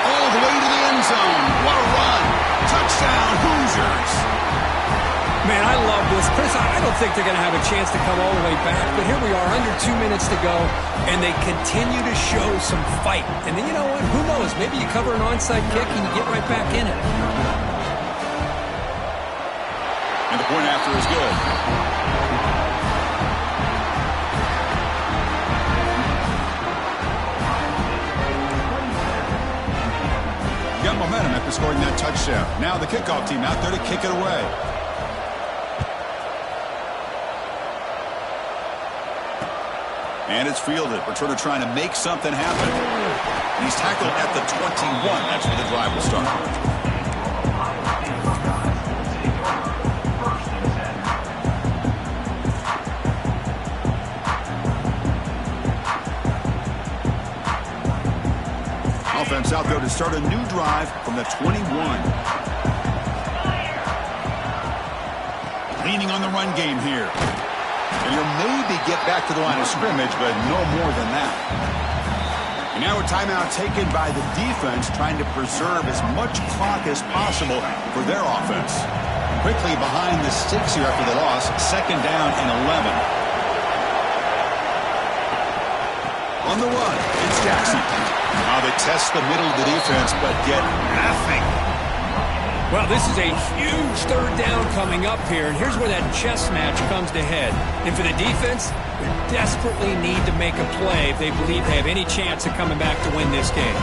All the way to the end zone. What a run. Touchdown, Hoosiers. Man, I love this. Chris, I don't think they're going to have a chance to come all the way back, but here we are, under 2 minutes to go, and they continue to show some fight. And then, you know what? Who knows? Maybe you cover an onside kick and you get right back in it. And the point after is good. Got momentum after scoring that touchdown. Now the kickoff team out there to kick it away. And it's fielded. Returner trying to make something happen. And he's tackled at the 21. That's where the drive will start. Offense out there to start a new drive from the 21. Leaning on the run game here. And you'll maybe get back to the line of scrimmage, but no more than that. And now a timeout taken by the defense, trying to preserve as much clock as possible for their offense. Quickly behind the sticks here after the loss, second down and 11. On the run, it's Jackson. Now they test the middle of the defense, but get nothing. Well, this is a huge third down coming up here, and here's where that chess match comes to head. And for the defense, they desperately need to make a play if they believe they have any chance of coming back to win this game.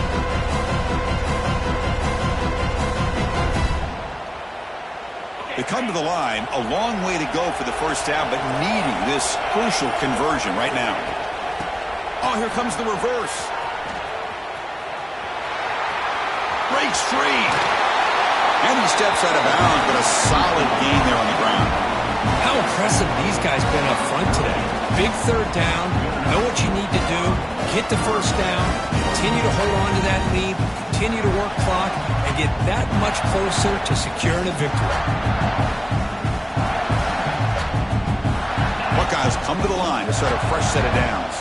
They come to the line, a long way to go for the first down, but needing this crucial conversion right now. Oh, here comes the reverse. Breaks free. And he steps out of bounds, but a solid gain there on the ground. How impressive these guys been up front today. Big third down, know what you need to do, get the first down, continue to hold on to that lead, continue to work clock, and get that much closer to securing a victory. Buckeyes come to the line to start a fresh set of downs.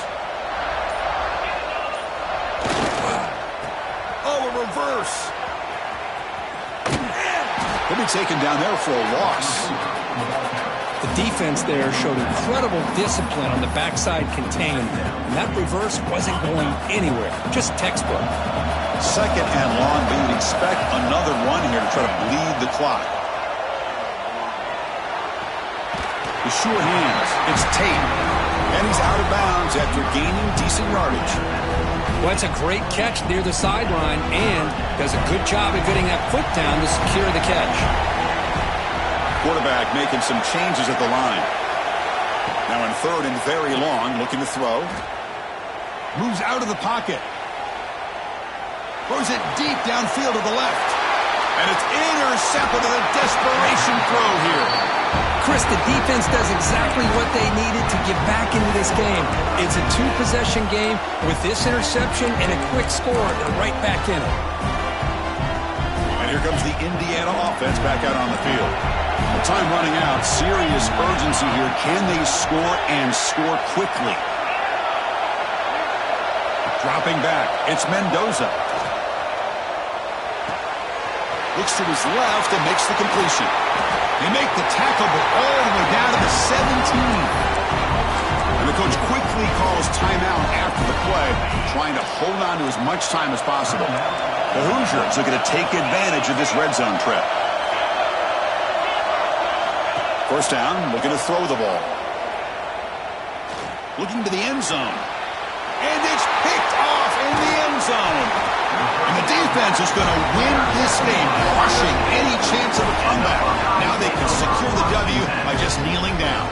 Oh, a reverse. He'll be taken down there for a loss. The defense there showed incredible discipline on the backside contained, and that reverse wasn't going anywhere, just textbook. Second and long, they would expect another run here to try to bleed the clock. The sure hands, it's Tate, and he's out of bounds after gaining decent yardage. Well, it's a great catch near the sideline and does a good job of getting that foot down to secure the catch. Quarterback making some changes at the line. Now in third and very long, looking to throw. Moves out of the pocket. Throws it deep downfield to the left. And it's intercepted with a desperation throw here. Chris, the defense does exactly what they needed to get back into this game. It's a two-possession game. With this interception and a quick score, they're right back in it. And here comes the Indiana offense back out on the field. The time running out, serious urgency here. Can they score and score quickly? Dropping back, it's Mendoza. Looks to his left and makes the completion. They make the tackle, but all the way down to the 17. And the coach quickly calls timeout after the play, trying to hold on to as much time as possible. The Hoosiers looking to take advantage of this red zone trip. First down, looking to throw the ball. Looking to the end zone. And it's picked off in the end zone. And the defense is going to win this game, crushing any chance of a comeback. Now they can secure the W by just kneeling down.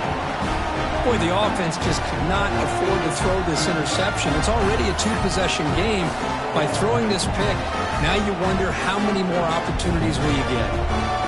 Boy, the offense just could not afford to throw this interception. It's already a two-possession game. By throwing this pick, now you wonder how many more opportunities will you get.